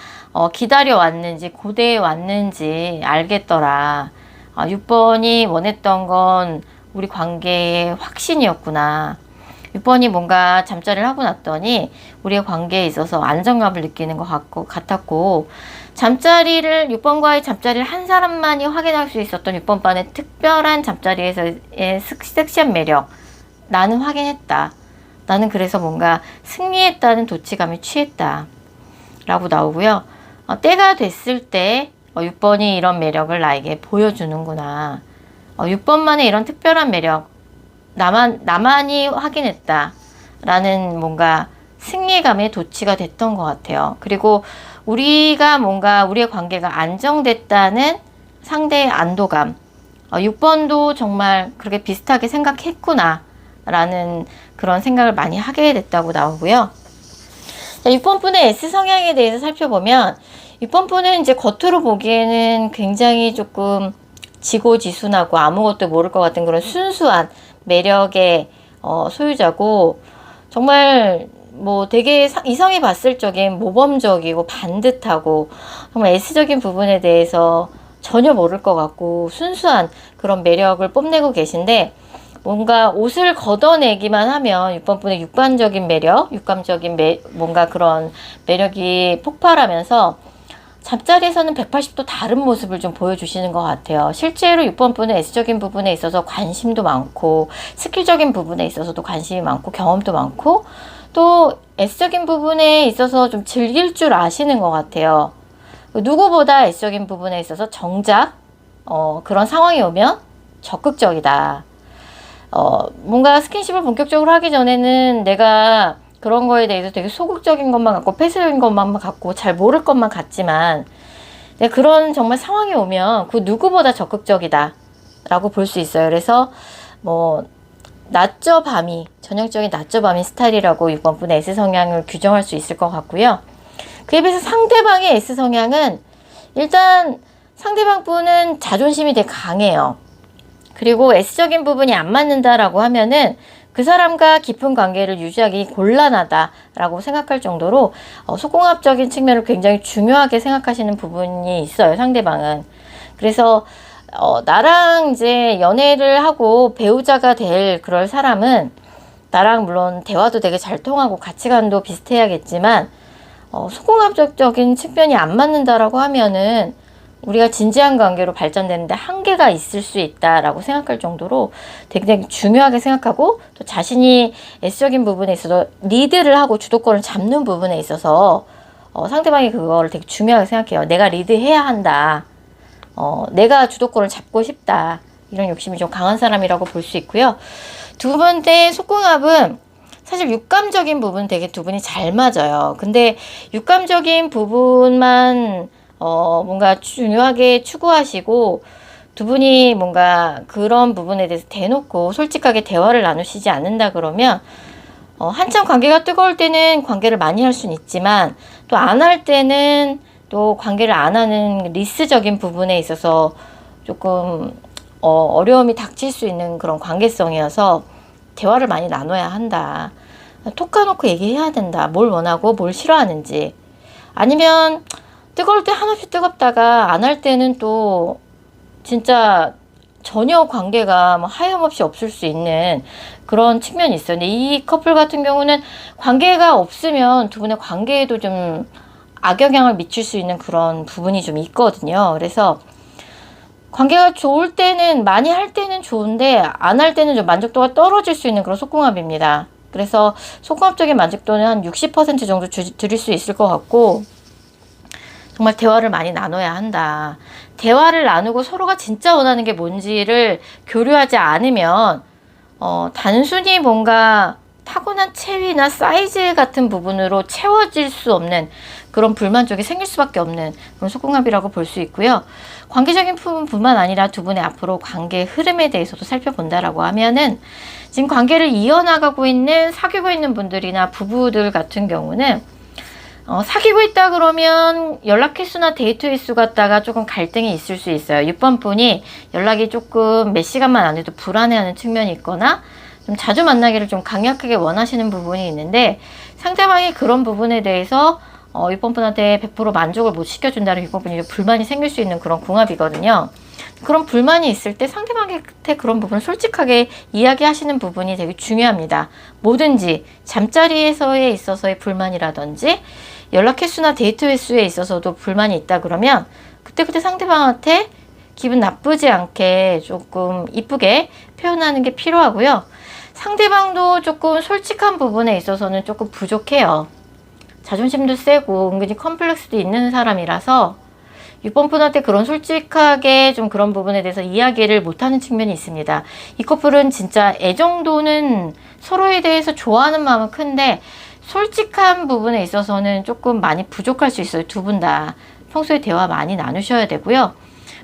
기다려왔는지, 고대해왔는지 알겠더라. 6번이 원했던 건 우리 관계의 확신이었구나. 6번이 뭔가 잠자리를 하고 났더니 우리의 관계에 있어서 안정감을 느끼는 것 같았고, 6번과의 잠자리를 한 사람만이 확인할 수 있었던 6번 반의 특별한 잠자리에서의 섹시한 매력, 나는 확인했다. 나는 그래서 뭔가 승리했다는 도취감에 취했다. 라고 나오고요. 때가 됐을 때 6번이 이런 매력을 나에게 보여주는구나. 6번만의 이런 특별한 매력, 나만이 확인했다. 라는 뭔가 승리감에 도취가 됐던 것 같아요. 그리고 우리가 뭔가 우리의 관계가 안정됐다는 상대의 안도감. 6번도 정말 그렇게 비슷하게 생각했구나. 라는 그런 생각을 많이 하게 됐다고 나오고요. 자, 6번 분의 S 성향에 대해서 살펴보면 6번 분은 이제 겉으로 보기에는 굉장히 조금 지고지순하고 아무것도 모를 것 같은 그런 순수한 매력의 소유자고, 정말 뭐 되게 이성이 봤을 적엔 모범적이고 반듯하고 정말 S적인 부분에 대해서 전혀 모를 것 같고 순수한 그런 매력을 뽐내고 계신데, 뭔가 옷을 걷어내기만 하면 6번 분의 육감적인 매력, 뭔가 그런 매력이 폭발하면서 잠자리에서는 180도 다른 모습을 좀 보여주시는 것 같아요. 실제로 6번 분은 S적인 부분에 있어서 관심도 많고, 스킬적인 부분에 있어서도 관심이 많고, 경험도 많고, 또 S적인 부분에 있어서 좀 즐길 줄 아시는 것 같아요. 누구보다 S적인 부분에 있어서 정작 그런 상황이 오면 적극적이다. 뭔가 스킨십을 본격적으로 하기 전에는 내가 그런 거에 대해서 되게 소극적인 것만 갖고 폐쇄적인 것만 갖고 잘 모를 것만 같지만, 그런 정말 상황이 오면 그 누구보다 적극적이다 라고 볼 수 있어요. 그래서 뭐 낮저 밤이, 전형적인 낮저 밤이 스타일이라고 6번 분의 S 성향을 규정할 수 있을 것 같고요. 그에 비해서 상대방의 S 성향은, 일단 상대방 분은 자존심이 되게 강해요. 그리고 S적인 부분이 안 맞는다라고 하면은 그 사람과 깊은 관계를 유지하기 곤란하다라고 생각할 정도로 속공합적인 측면을 굉장히 중요하게 생각하시는 부분이 있어요, 상대방은. 그래서 나랑 이제 연애를 하고 배우자가 될 그럴 사람은 나랑 물론 대화도 되게 잘 통하고 가치관도 비슷해야겠지만 속공합적인 측면이 안 맞는다라고 하면은 우리가 진지한 관계로 발전되는데 한계가 있을 수 있다라고 생각할 정도로 굉장히 중요하게 생각하고, 또 자신이 S적인 부분에 있어서 리드를 하고 주도권을 잡는 부분에 있어서 상대방이 그거를 되게 중요하게 생각해요. 내가 리드해야 한다. 내가 주도권을 잡고 싶다. 이런 욕심이 좀 강한 사람이라고 볼 수 있고요. 두 번째 속궁합은 사실 육감적인 부분 되게 두 분이 잘 맞아요. 근데 육감적인 부분만 뭔가 중요하게 추구하시고, 두 분이 뭔가 그런 부분에 대해서 대놓고 솔직하게 대화를 나누시지 않는다 그러면 한참 관계가 뜨거울 때는 관계를 많이 할 수는 있지만, 또 안 할 때는 또 관계를 안 하는 리스적인 부분에 있어서 조금 어려움이 닥칠 수 있는 그런 관계성이어서 대화를 많이 나눠야 한다. 톡 까놓고 얘기해야 된다. 뭘 원하고 뭘 싫어하는지. 아니면 뜨거울 때 한없이 뜨겁다가 안 할 때는 또 진짜 전혀 관계가 뭐 하염없이 없을 수 있는 그런 측면이 있어요. 근데 이 커플 같은 경우는 관계가 없으면 두 분의 관계에도 좀 악영향을 미칠 수 있는 그런 부분이 좀 있거든요. 그래서 관계가 좋을 때는, 많이 할 때는 좋은데 안 할 때는 좀 만족도가 떨어질 수 있는 그런 속궁합입니다. 그래서 속궁합적인 만족도는 한 60% 정도 드릴 수 있을 것 같고, 정말 대화를 많이 나눠야 한다. 대화를 나누고 서로가 진짜 원하는 게 뭔지를 교류하지 않으면 단순히 뭔가 타고난 체위나 사이즈 같은 부분으로 채워질 수 없는 그런 불만족이 생길 수밖에 없는 그런 속궁합이라고 볼 수 있고요. 관계적인 부분뿐만 아니라 두 분의 앞으로 관계 흐름에 대해서도 살펴본다라고 하면은, 지금 관계를 이어나가고 있는, 사귀고 있는 분들이나 부부들 같은 경우는 사귀고 있다 그러면 연락 횟수나 데이트 횟수 갖다가 조금 갈등이 있을 수 있어요. 6번 분이 연락이 조금 몇 시간만 안 해도 불안해하는 측면이 있거나 좀 자주 만나기를 좀 강력하게 원하시는 부분이 있는데, 상대방이 그런 부분에 대해서 6번 분한테 100% 만족을 못 시켜준다는 6번 분이 불만이 생길 수 있는 그런 궁합이거든요. 그런 불만이 있을 때 상대방한테 그런 부분을 솔직하게 이야기하시는 부분이 되게 중요합니다. 뭐든지 잠자리에서에 있어서의 불만이라든지 연락 횟수나 데이트 횟수에 있어서도 불만이 있다 그러면 그때그때 상대방한테 기분 나쁘지 않게 조금 이쁘게 표현하는 게 필요하고요. 상대방도 조금 솔직한 부분에 있어서는 조금 부족해요. 자존심도 세고 은근히 컴플렉스도 있는 사람이라서 6번 분한테 그런 솔직하게 좀 그런 부분에 대해서 이야기를 못하는 측면이 있습니다. 이 커플은 진짜 애정도는 서로에 대해서 좋아하는 마음은 큰데 솔직한 부분에 있어서는 조금 많이 부족할 수 있어요. 두 분 다 평소에 대화 많이 나누셔야 되고요.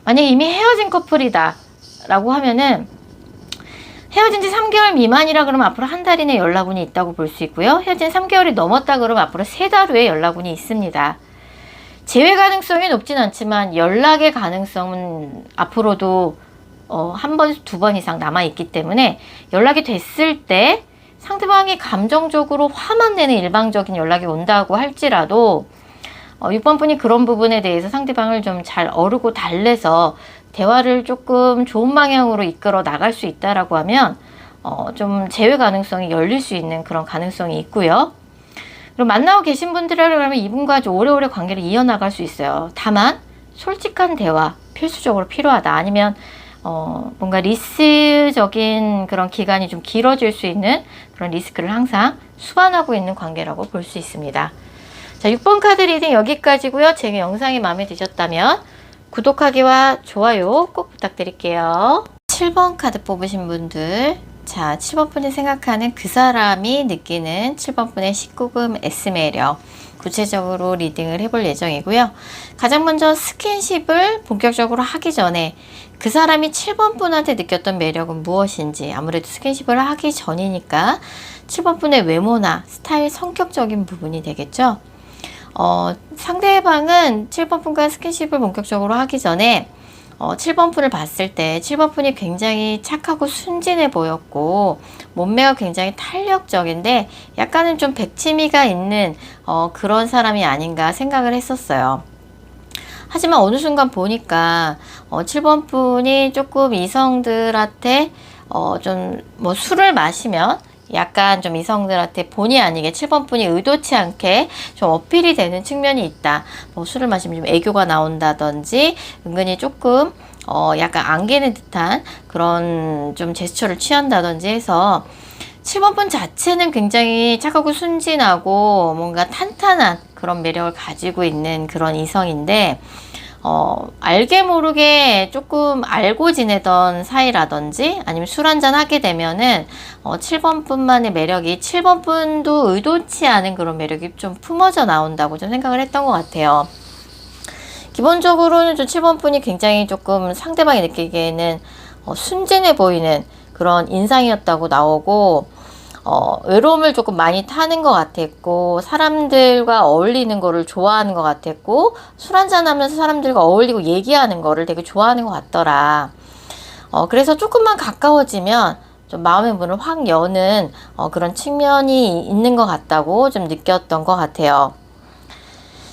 만약에 이미 헤어진 커플이다 라고 하면은, 헤어진 지 3개월 미만이라 그러면 앞으로 한 달 이내 연락운이 있다고 볼 수 있고요. 헤어진 3개월이 넘었다 그러면 앞으로 3달 후에 연락운이 있습니다. 재회 가능성이 높진 않지만 연락의 가능성은 앞으로도 한 번, 두 번 이상 남아있기 때문에 연락이 됐을 때 상대방이 감정적으로 화만 내는 일방적인 연락이 온다고 할지라도 6번 분이 그런 부분에 대해서 상대방을 좀 잘 어르고 달래서 대화를 조금 좋은 방향으로 이끌어 나갈 수 있다라고 하면 좀 재회 가능성이 열릴 수 있는 그런 가능성이 있고요. 그리고 만나고 계신 분들이라고 하면 이분과 아주 오래오래 관계를 이어나갈 수 있어요. 다만 솔직한 대화 필수적으로 필요하다. 아니면 뭔가 리스적인 그런 기간이 좀 길어질 수 있는 그런 리스크를 항상 수반하고 있는 관계라고 볼 수 있습니다. 자, 6번 카드 리딩 여기까지고요. 제 영상이 마음에 드셨다면 구독하기와 좋아요 꼭 부탁드릴게요. 7번 카드 뽑으신 분들, 자, 7번 분이 생각하는 그 사람이 느끼는 7번 분의 19금 S매력, 구체적으로 리딩을 해볼 예정이고요. 가장 먼저 스킨십을 본격적으로 하기 전에 그 사람이 7번 분한테 느꼈던 매력은 무엇인지, 아무래도 스킨십을 하기 전이니까 7번 분의 외모나 스타일, 성격적인 부분이 되겠죠. 상대방은 7번 분과 스킨십을 본격적으로 하기 전에 7번 분을 봤을 때 7번 분이 굉장히 착하고 순진해 보였고 몸매가 굉장히 탄력적인데 약간은 좀 백치미가 있는 그런 사람이 아닌가 생각을 했었어요. 하지만 어느 순간 보니까 7번 분이 조금 이성들한테 좀 뭐 술을 마시면 약간 좀 이성들한테 본의 아니게 7번 분이 의도치 않게 좀 어필이 되는 측면이 있다. 뭐 술을 마시면 좀 애교가 나온다든지 은근히 조금 약간 안기는 듯한 그런 좀 제스처를 취한다든지 해서 7번 분 자체는 굉장히 착하고 순진하고 뭔가 탄탄한 그런 매력을 가지고 있는 그런 이성인데 알게 모르게 조금 알고 지내던 사이라든지 아니면 술 한잔 하게 되면은 7번 분만의 매력이 7번 분도 의도치 않은 그런 매력이 좀 품어져 나온다고 좀 생각을 했던 것 같아요. 기본적으로는 좀 7번 분이 굉장히 조금 상대방이 느끼기에는 순진해 보이는 그런 인상이었다고 나오고 외로움을 조금 많이 타는 것 같았고 사람들과 어울리는 거를 좋아하는 것 같았고 술 한잔 하면서 사람들과 어울리고 얘기하는 거를 되게 좋아하는 것 같더라. 그래서 조금만 가까워지면 좀 마음의 문을 확 여는 그런 측면이 있는 것 같다고 좀 느꼈던 것 같아요.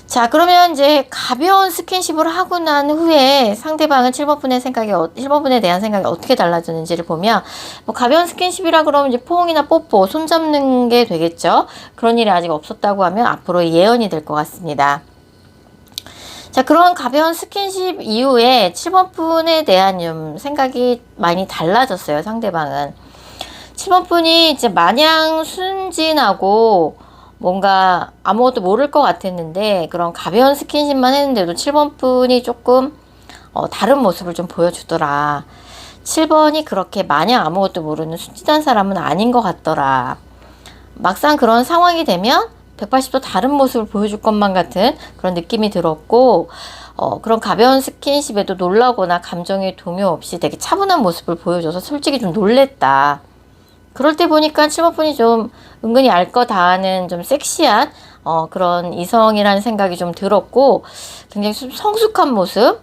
자, 그러면 이제 가벼운 스킨십을 하고 난 후에 상대방은 7번분에 대한 생각이 어떻게 달라졌는지를 보면, 뭐 가벼운 스킨십이라 그러면 이제 포옹이나 뽀뽀, 손 잡는 게 되겠죠. 그런 일이 아직 없었다고 하면 앞으로 예언이 될 것 같습니다. 자, 그런 가벼운 스킨십 이후에 7번분에 대한 좀 생각이 많이 달라졌어요, 상대방은. 7번분이 이제 마냥 순진하고 뭔가 아무것도 모를 것 같았는데, 그런 가벼운 스킨십만 했는데도 7번분이 조금 다른 모습을 좀 보여주더라. 7번이 그렇게 마냥 아무것도 모르는 순진한 사람은 아닌 것 같더라. 막상 그런 상황이 되면 180도 다른 모습을 보여줄 것만 같은 그런 느낌이 들었고, 그런 가벼운 스킨십에도 놀라거나 감정의 동요 없이 되게 차분한 모습을 보여줘서 솔직히 좀 놀랬다. 그럴 때 보니까 7번분이 좀 은근히 알 거 다 아는 좀 섹시한 그런 이성이라는 생각이 좀 들었고, 굉장히 성숙한 모습,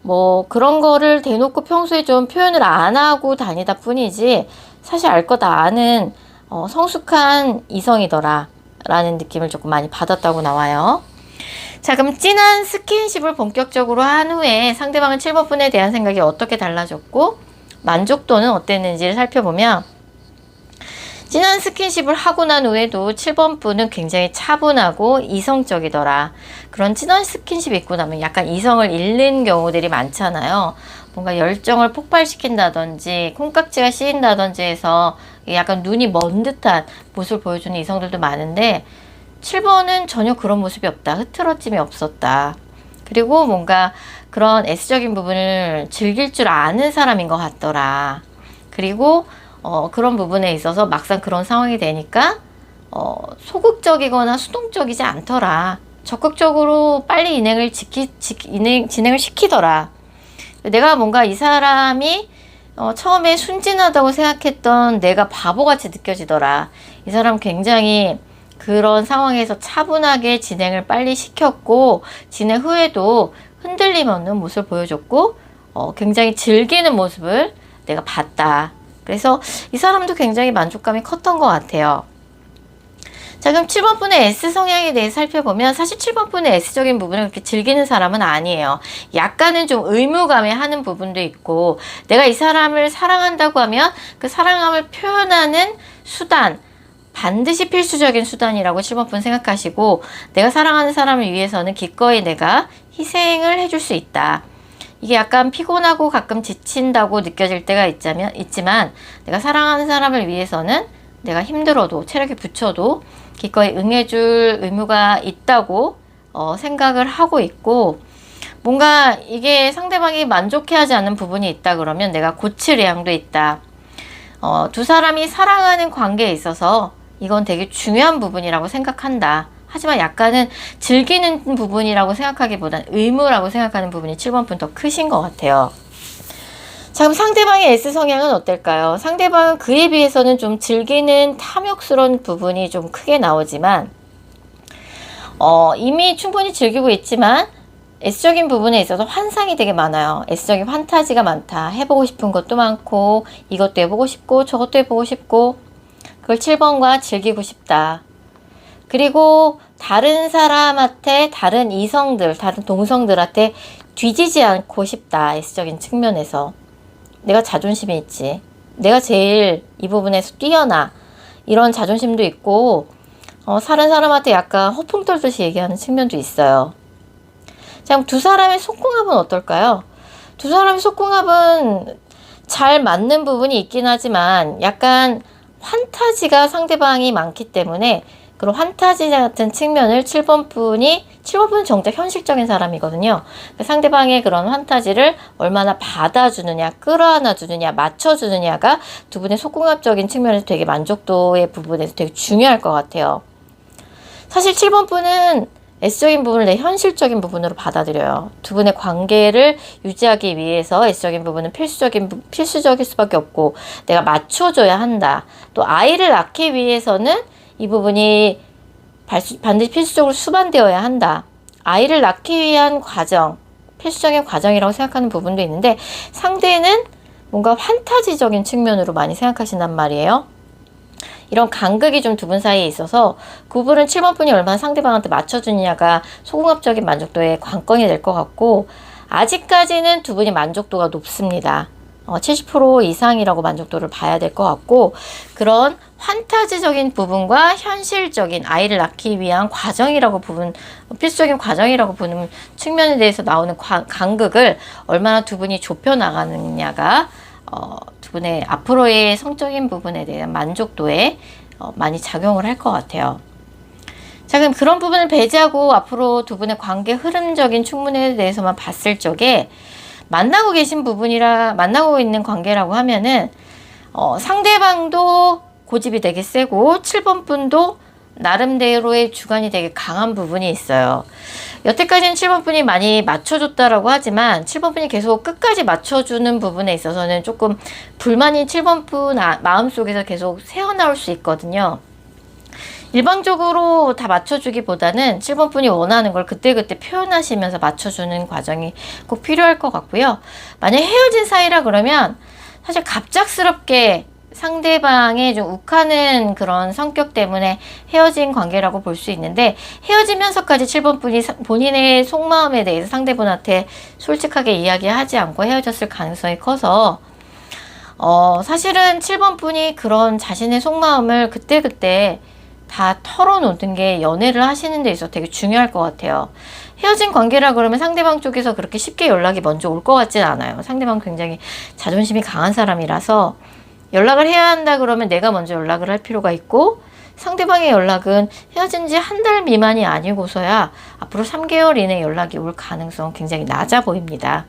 뭐 그런 거를 대놓고 평소에 좀 표현을 안 하고 다니다 뿐이지 사실 알 거 다 아는 성숙한 이성이더라 라는 느낌을 조금 많이 받았다고 나와요. 자, 그럼 진한 스킨십을 본격적으로 한 후에 상대방은 7번분에 대한 생각이 어떻게 달라졌고 만족도는 어땠는지를 살펴보면, 진한 스킨십을 하고 난 후에도 7번분은 굉장히 차분하고 이성적이더라. 그런 진한 스킨십 있고 나면 약간 이성을 잃는 경우들이 많잖아요. 뭔가 열정을 폭발시킨다든지 콩깍지가 씌인다든지 해서 약간 눈이 먼 듯한 모습을 보여주는 이성들도 많은데, 7번은 전혀 그런 모습이 없다. 흐트러짐이 없었다. 그리고 뭔가 그런 S적인 부분을 즐길 줄 아는 사람인 것 같더라. 그리고 그런 부분에 있어서 막상 그런 상황이 되니까 소극적이거나 수동적이지 않더라. 적극적으로 빨리 진행을 시키더라. 내가 뭔가 이 사람이 처음에 순진하다고 생각했던 내가 바보같이 느껴지더라. 이 사람 굉장히 그런 상황에서 차분하게 진행을 빨리 시켰고, 진행 후에도 흔들림 없는 모습을 보여줬고, 굉장히 즐기는 모습을 내가 봤다. 그래서 이 사람도 굉장히 만족감이 컸던 것 같아요. 자, 그럼 7번분의 S 성향에 대해 살펴보면, 사실 7번분의 S적인 부분을 그렇게 즐기는 사람은 아니에요. 약간은 좀 의무감에 하는 부분도 있고, 내가 이 사람을 사랑한다고 하면 그 사랑함을 표현하는 수단, 반드시 필수적인 수단이라고 7번분 생각하시고, 내가 사랑하는 사람을 위해서는 기꺼이 내가 희생을 해줄 수 있다. 이게 약간 피곤하고 가끔 지친다고 느껴질 때가 있지만 내가 사랑하는 사람을 위해서는 내가 힘들어도 체력이 붙여도 기꺼이 응해줄 의무가 있다고 생각을 하고 있고, 뭔가 이게 상대방이 만족해하지 않는 부분이 있다 그러면 내가 고칠 의향도 있다. 두 사람이 사랑하는 관계에 있어서 이건 되게 중요한 부분이라고 생각한다. 하지만 약간은 즐기는 부분이라고 생각하기보단 의무라고 생각하는 부분이 7번분 더 크신 것 같아요. 자, 그럼 상대방의 S 성향은 어떨까요? 상대방은 그에 비해서는 좀 즐기는 탐욕스러운 부분이 좀 크게 나오지만, 이미 충분히 즐기고 있지만 S적인 부분에 있어서 환상이 되게 많아요. S적인 판타지가 많다. 해보고 싶은 것도 많고, 이것도 해보고 싶고 저것도 해보고 싶고, 그걸 7번과 즐기고 싶다. 그리고 다른 사람한테, 다른 이성들, 다른 동성들한테 뒤지지 않고 싶다. S적인 측면에서. 내가 자존심이 있지. 내가 제일 이 부분에서 뛰어나. 이런 자존심도 있고, 다른 사람한테 약간 허풍 떨듯이 얘기하는 측면도 있어요. 자, 그럼 두 사람의 속궁합은 어떨까요? 두 사람의 속궁합은 잘 맞는 부분이 있긴 하지만 약간 환타지가 상대방이 많기 때문에 그런 환타지 같은 측면을 7번분은 정작 현실적인 사람이거든요. 상대방의 그런 환타지를 얼마나 받아주느냐, 끌어안아주느냐, 맞춰주느냐가 두 분의 속궁합적인 측면에서 되게 만족도의 부분에서 되게 중요할 것 같아요. 사실 7번분은 S적인 부분을 내 현실적인 부분으로 받아들여요. 두 분의 관계를 유지하기 위해서 S적인 부분은 필수적일 수밖에 없고, 내가 맞춰줘야 한다. 또 아이를 낳기 위해서는 이 부분이 반드시 필수적으로 수반되어야 한다. 아이를 낳기 위한 과정, 필수적인 과정이라고 생각하는 부분도 있는데, 상대는 뭔가 환타지적인 측면으로 많이 생각하신단 말이에요. 이런 간극이 좀 두 분 사이에 있어서 그 부분은 7번 분이 얼마나 상대방한테 맞춰주느냐가 소궁합적인 만족도의 관건이 될 것 같고, 아직까지는 두 분이 만족도가 높습니다. 70% 이상이라고 만족도를 봐야 될 것 같고, 그런 환타지적인 부분과 현실적인 아이를 낳기 위한 과정이라고 부분, 필수적인 과정이라고 보는 측면에 대해서 나오는 간극을 얼마나 두 분이 좁혀 나가느냐가 두 분의 앞으로의 성적인 부분에 대한 만족도에 많이 작용을 할 것 같아요. 자, 그럼 그런 부분을 배제하고 앞으로 두 분의 관계 흐름적인 충분에 대해서만 봤을 적에, 만나고 있는 관계라고 하면은 상대방도 고집이 되게 세고 7번 분도 나름대로의 주관이 되게 강한 부분이 있어요. 여태까지는 7번 분이 많이 맞춰줬다라고 하지만 7번 분이 계속 끝까지 맞춰주는 부분에 있어서는 조금 불만이 7번 분 마음속에서 계속 새어나올 수 있거든요. 일방적으로 다 맞춰주기보다는 7번 분이 원하는 걸 그때그때 표현하시면서 맞춰주는 과정이 꼭 필요할 것 같고요. 만약 헤어진 사이라 그러면 사실 갑작스럽게 상대방의 좀 욱하는 그런 성격 때문에 헤어진 관계라고 볼 수 있는데, 헤어지면서까지 7번 분이 본인의 속마음에 대해서 상대분한테 솔직하게 이야기하지 않고 헤어졌을 가능성이 커서 사실은 7번 분이 그런 자신의 속마음을 그때그때 다 털어놓는 게 연애를 하시는 데 있어서 되게 중요할 것 같아요. 헤어진 관계라 그러면 상대방 쪽에서 그렇게 쉽게 연락이 먼저 올 것 같진 않아요. 상대방 굉장히 자존심이 강한 사람이라서 연락을 해야 한다 그러면 내가 먼저 연락을 할 필요가 있고, 상대방의 연락은 헤어진 지 한 달 미만이 아니고서야 앞으로 3개월 이내 연락이 올 가능성 굉장히 낮아 보입니다.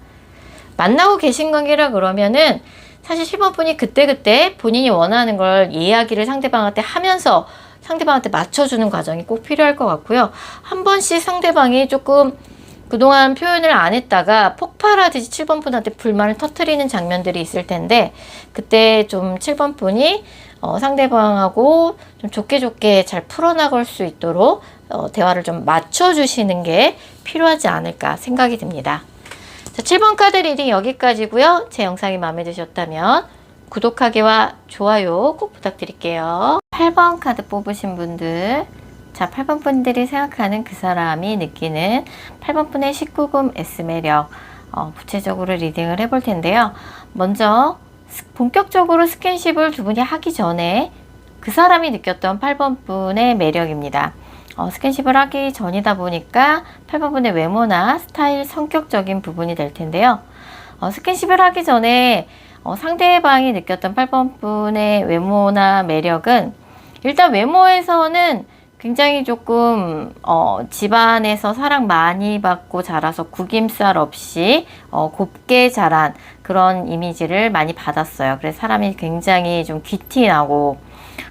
만나고 계신 관계라 그러면은 사실 10번 분이 그때그때 본인이 원하는 걸 이야기를 상대방한테 하면서 상대방한테 맞춰주는 과정이 꼭 필요할 것 같고요. 한 번씩 상대방이 조금 그동안 표현을 안 했다가 폭발하듯이 7번 분한테 불만을 터뜨리는 장면들이 있을 텐데, 그때 좀 7번 분이 상대방하고 좀 좋게 잘 풀어나갈 수 있도록 대화를 좀 맞춰주시는 게 필요하지 않을까 생각이 듭니다. 자, 7번 카드 리딩 여기까지고요. 제 영상이 마음에 드셨다면 구독하기와 좋아요 꼭 부탁드릴게요. 8번 카드 뽑으신 분들, 자, 8번 분들이 생각하는 그 사람이 느끼는 8번 분의 19금 S 매력, 구체적으로 리딩을 해볼 텐데요. 먼저 본격적으로 스킨십을 두 분이 하기 전에 그 사람이 느꼈던 8번 분의 매력입니다. 스킨십을 하기 전이다 보니까 8번 분의 외모나 스타일, 성격적인 부분이 될 텐데요. 스킨십을 하기 전에 상대방이 느꼈던 8번 분의 외모나 매력은, 일단 외모에서는 굉장히 조금 집안에서 사랑 많이 받고 자라서 구김살 없이 곱게 자란 그런 이미지를 많이 받았어요. 그래서 사람이 굉장히 좀 귀티나고,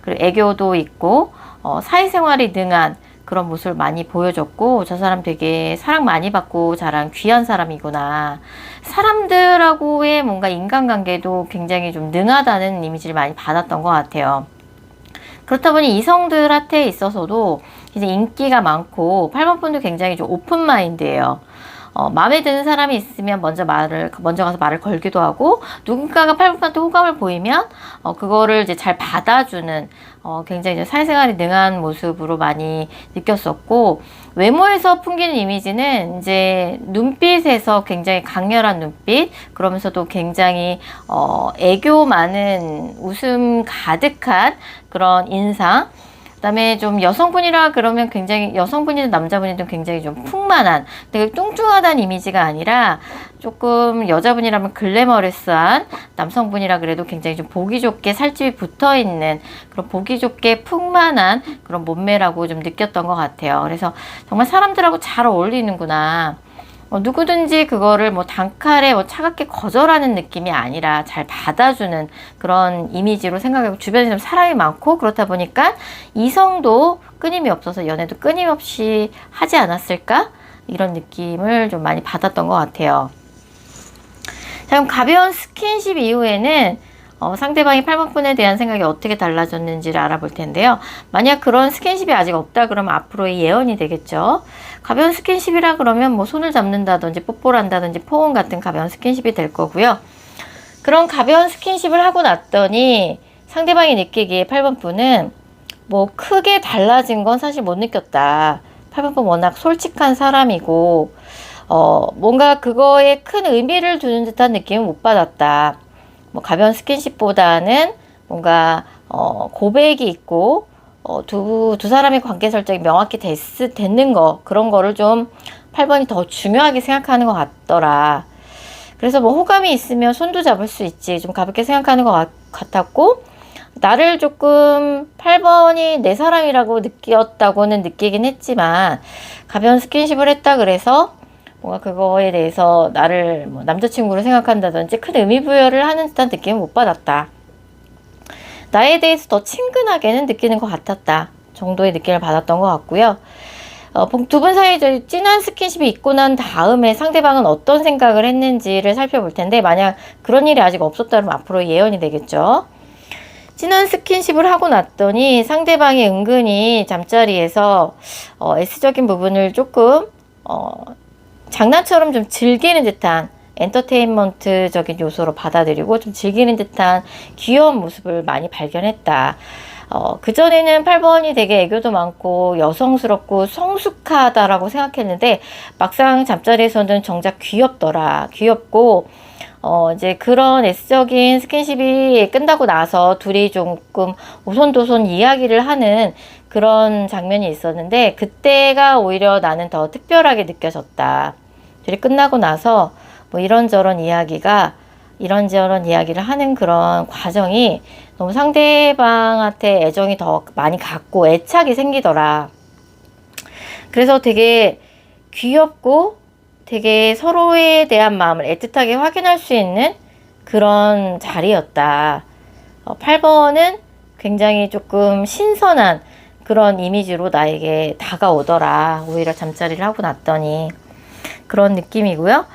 그리고 애교도 있고 사회생활이 능한 그런 모습을 많이 보여줬고, 저 사람 되게 사랑 많이 받고 자란 귀한 사람이구나. 사람들하고의 뭔가 인간관계도 굉장히 좀 능하다는 이미지를 많이 받았던 것 같아요. 그렇다 보니 이성들한테 있어서도 이제 인기가 많고, 8번 분도 굉장히 좀 오픈 마인드예요. 마음에 드는 사람이 있으면 먼저 가서 말을 걸기도 하고, 누군가가 8번 분한테 호감을 보이면 그거를 이제 잘 받아주는 굉장히 이제 사회생활이 능한 모습으로 많이 느꼈었고, 외모에서 풍기는 이미지는 이제 눈빛에서 굉장히 강렬한 눈빛, 그러면서도 굉장히 애교 많은 웃음 가득한 그런 인상, 그다음에 좀 여성분이라 그러면 굉장히, 여성분이든 남자분이든 굉장히 좀 풍만한, 되게 뚱뚱하다는 이미지가 아니라 조금 여자분이라면 글래머러스한, 남성분이라 그래도 굉장히 좀 보기 좋게 살집이 붙어 있는 그런 보기 좋게 풍만한 그런 몸매라고 좀 느꼈던 것 같아요. 그래서 정말 사람들하고 잘 어울리는구나. 누구든지 그거를 뭐 단칼에 차갑게 거절하는 느낌이 아니라 잘 받아주는 그런 이미지로 생각하고, 주변에 좀 사람이 많고 그렇다 보니까 이성도 끊임이 없어서 연애도 끊임없이 하지 않았을까? 이런 느낌을 좀 많이 받았던 것 같아요. 자, 그럼 가벼운 스킨십 이후에는 상대방이 8번 분에 대한 생각이 어떻게 달라졌는지를 알아볼 텐데요. 만약 그런 스킨십이 아직 없다 그러면 앞으로의 예언이 되겠죠. 가벼운 스킨십이라 그러면 뭐 손을 잡는다든지 뽀뽀를 한다든지 포옹 같은 가벼운 스킨십이 될 거고요. 그런 가벼운 스킨십을 하고 났더니 상대방이 느끼기에 8번 분은 뭐 크게 달라진 건 사실 못 느꼈다. 8번분 워낙 솔직한 사람이고 뭔가 그거에 큰 의미를 두는 듯한 느낌은 못 받았다. 뭐 가벼운 스킨십보다는 뭔가 고백이 있고 두 사람의 관계 설정이 명확히 됐는 거, 그런 거를 좀 8번이 더 중요하게 생각하는 것 같더라. 그래서 뭐 호감이 있으면 손도 잡을 수 있지, 좀 가볍게 생각하는 것 같았고, 나를 조금 8번이 내 사람이라고 느꼈다고는 느끼긴 했지만, 가벼운 스킨십을 했다 그래서 뭔가 그거에 대해서 나를 뭐 남자친구로 생각한다든지 큰 의미 부여를 하는 듯한 느낌은 못 받았다. 나에 대해서 더 친근하게는 느끼는 것 같았다 정도의 느낌을 받았던 것 같고요. 두 분 사이에 진한 스킨십이 있고 난 다음에 상대방은 어떤 생각을 했는지를 살펴볼 텐데, 만약 그런 일이 아직 없었다면 앞으로 예언이 되겠죠. 진한 스킨십을 하고 났더니 상대방이 은근히 잠자리에서 S적인 부분을 조금 장난처럼 좀 즐기는 듯한 엔터테인먼트적인 요소로 받아들이고 좀 즐기는 듯한 귀여운 모습을 많이 발견했다. 그전에는 8번이 되게 애교도 많고 여성스럽고 성숙하다라고 생각했는데, 막상 잠자리에서는 정작 귀엽더라. 귀엽고, 이제 그런 S적인 스킨십이 끝나고 나서 둘이 조금 오손도손 이야기를 하는 그런 장면이 있었는데, 그때가 오히려 나는 더 특별하게 느껴졌다. 둘이 끝나고 나서 뭐 이런저런 이야기를 하는 그런 과정이 너무 상대방한테 애정이 더 많이 갖고 애착이 생기더라. 그래서 되게 귀엽고 되게 서로에 대한 마음을 애틋하게 확인할 수 있는 그런 자리였다. 8번은 굉장히 조금 신선한 그런 이미지로 나에게 다가오더라. 오히려 잠자리를 하고 났더니 그런 느낌이고요.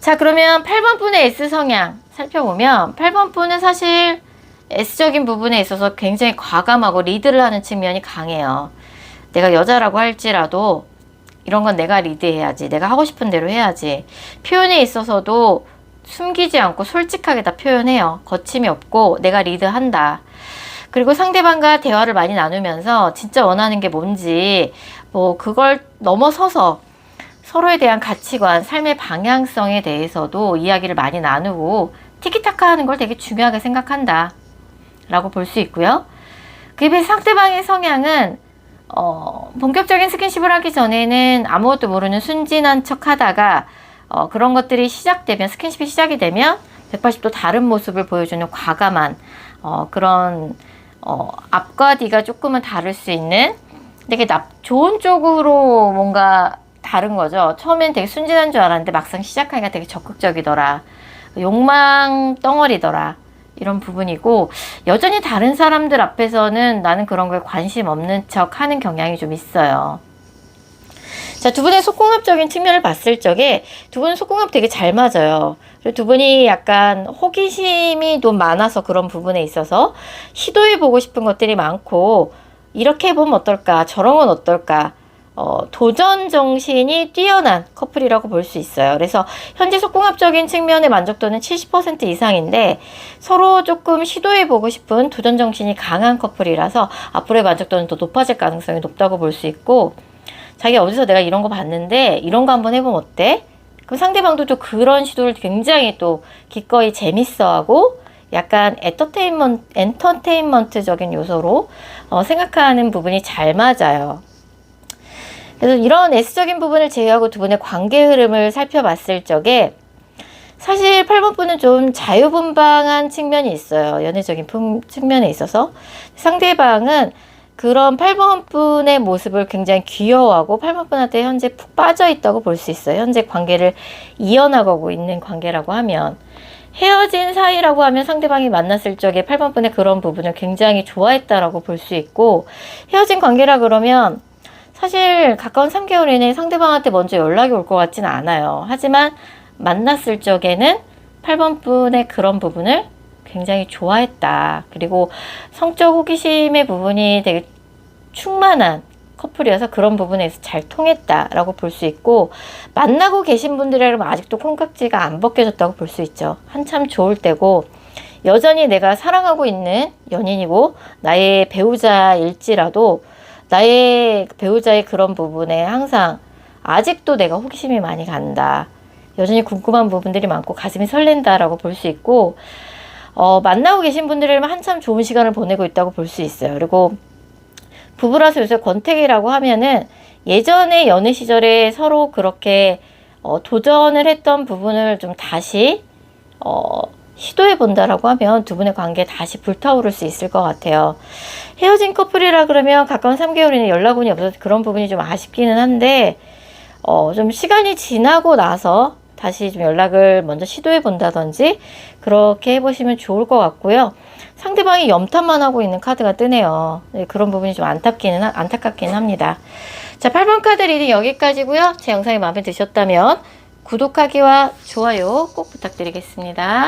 자, 그러면 8번 분의 S 성향 살펴보면, 8번 분은 사실 S적인 부분에 있어서 굉장히 과감하고 리드를 하는 측면이 강해요. 내가 여자라고 할지라도 이런 건 내가 리드해야지, 내가 하고 싶은 대로 해야지, 표현에 있어서도 숨기지 않고 솔직하게 다 표현해요. 거침이 없고 내가 리드한다. 그리고 상대방과 대화를 많이 나누면서 진짜 원하는 게 뭔지, 뭐 그걸 넘어서서 서로에 대한 가치관, 삶의 방향성에 대해서도 이야기를 많이 나누고 티키타카 하는 걸 되게 중요하게 생각한다 라고 볼 수 있고요. 그에 비해 상대방의 성향은 본격적인 스킨십을 하기 전에는 아무것도 모르는 순진한 척 하다가 그런 것들이 시작되면, 스킨십이 시작이 되면 180도 다른 모습을 보여주는 과감한 그런 앞과 뒤가 조금은 다를 수 있는, 되게 좋은 쪽으로 뭔가 다른 거죠. 처음엔 되게 순진한 줄 알았는데 막상 시작하니까 되게 적극적이더라. 욕망 덩어리더라. 이런 부분이고, 여전히 다른 사람들 앞에서는 나는 그런 거에 관심 없는 척 하는 경향이 좀 있어요. 자, 두 분의 속궁합적인 측면을 봤을 적에 두 분은 속궁합 되게 잘 맞아요. 그리고 두 분이 약간 호기심이 좀 많아서 그런 부분에 있어서 시도해보고 싶은 것들이 많고, 이렇게 해보면 어떨까, 저런 건 어떨까, 도전 정신이 뛰어난 커플이라고 볼 수 있어요. 그래서 현재 속궁합적인 측면의 만족도는 70% 이상인데, 서로 조금 시도해보고 싶은 도전 정신이 강한 커플이라서 앞으로의 만족도는 더 높아질 가능성이 높다고 볼 수 있고, 자기 어디서 내가 이런 거 봤는데 이런 거 한번 해보면 어때? 그럼 상대방도 또 그런 시도를 굉장히 또 기꺼이 재밌어하고 약간 엔터테인먼트적인 요소로 생각하는 부분이 잘 맞아요. 그래서 이런 S적인 부분을 제외하고 두 분의 관계 흐름을 살펴봤을 적에, 사실 8번 분은 좀 자유분방한 측면이 있어요. 연애적인 측면에 있어서. 상대방은 그런 8번 분의 모습을 굉장히 귀여워하고 8번 분한테 현재 푹 빠져 있다고 볼 수 있어요. 현재 관계를 이어나가고 있는 관계라고 하면. 헤어진 사이라고 하면 상대방이 만났을 적에 8번 분의 그런 부분을 굉장히 좋아했다라고 볼 수 있고, 헤어진 관계라 그러면 사실 가까운 3개월 이내에 상대방한테 먼저 연락이 올 것 같지는 않아요. 하지만 만났을 적에는 8번 분의 그런 부분을 굉장히 좋아했다. 그리고 성적 호기심의 부분이 되게 충만한 커플이어서 그런 부분에서 잘 통했다라고 볼 수 있고, 만나고 계신 분들이라면 아직도 콩깍지가 안 벗겨졌다고 볼 수 있죠. 한참 좋을 때고 여전히 내가 사랑하고 있는 연인이고 나의 배우자일지라도 나의 배우자의 그런 부분에 항상 아직도 내가 호기심이 많이 간다. 여전히 궁금한 부분들이 많고 가슴이 설렌다라고 볼 수 있고, 만나고 계신 분들이라면 한참 좋은 시간을 보내고 있다고 볼 수 있어요. 그리고 부부라서 요새 권태기라고 하면은 예전에 연애 시절에 서로 그렇게 도전을 했던 부분을 좀 다시 시도해 본다라고 하면 두 분의 관계 다시 불타오를 수 있을 것 같아요. 헤어진 커플이라 그러면 가까운 3개월이나 연락운이 없어서 그런 부분이 좀 아쉽기는 한데, 좀 시간이 지나고 나서 다시 좀 연락을 먼저 시도해 본다든지 그렇게 해보시면 좋을 것 같고요. 상대방이 염탐만 하고 있는 카드가 뜨네요. 네, 그런 부분이 좀 안타깝기는 합니다. 자, 8번 카드 리딩 여기까지고요. 제 영상이 마음에 드셨다면 구독하기와 좋아요 꼭 부탁드리겠습니다.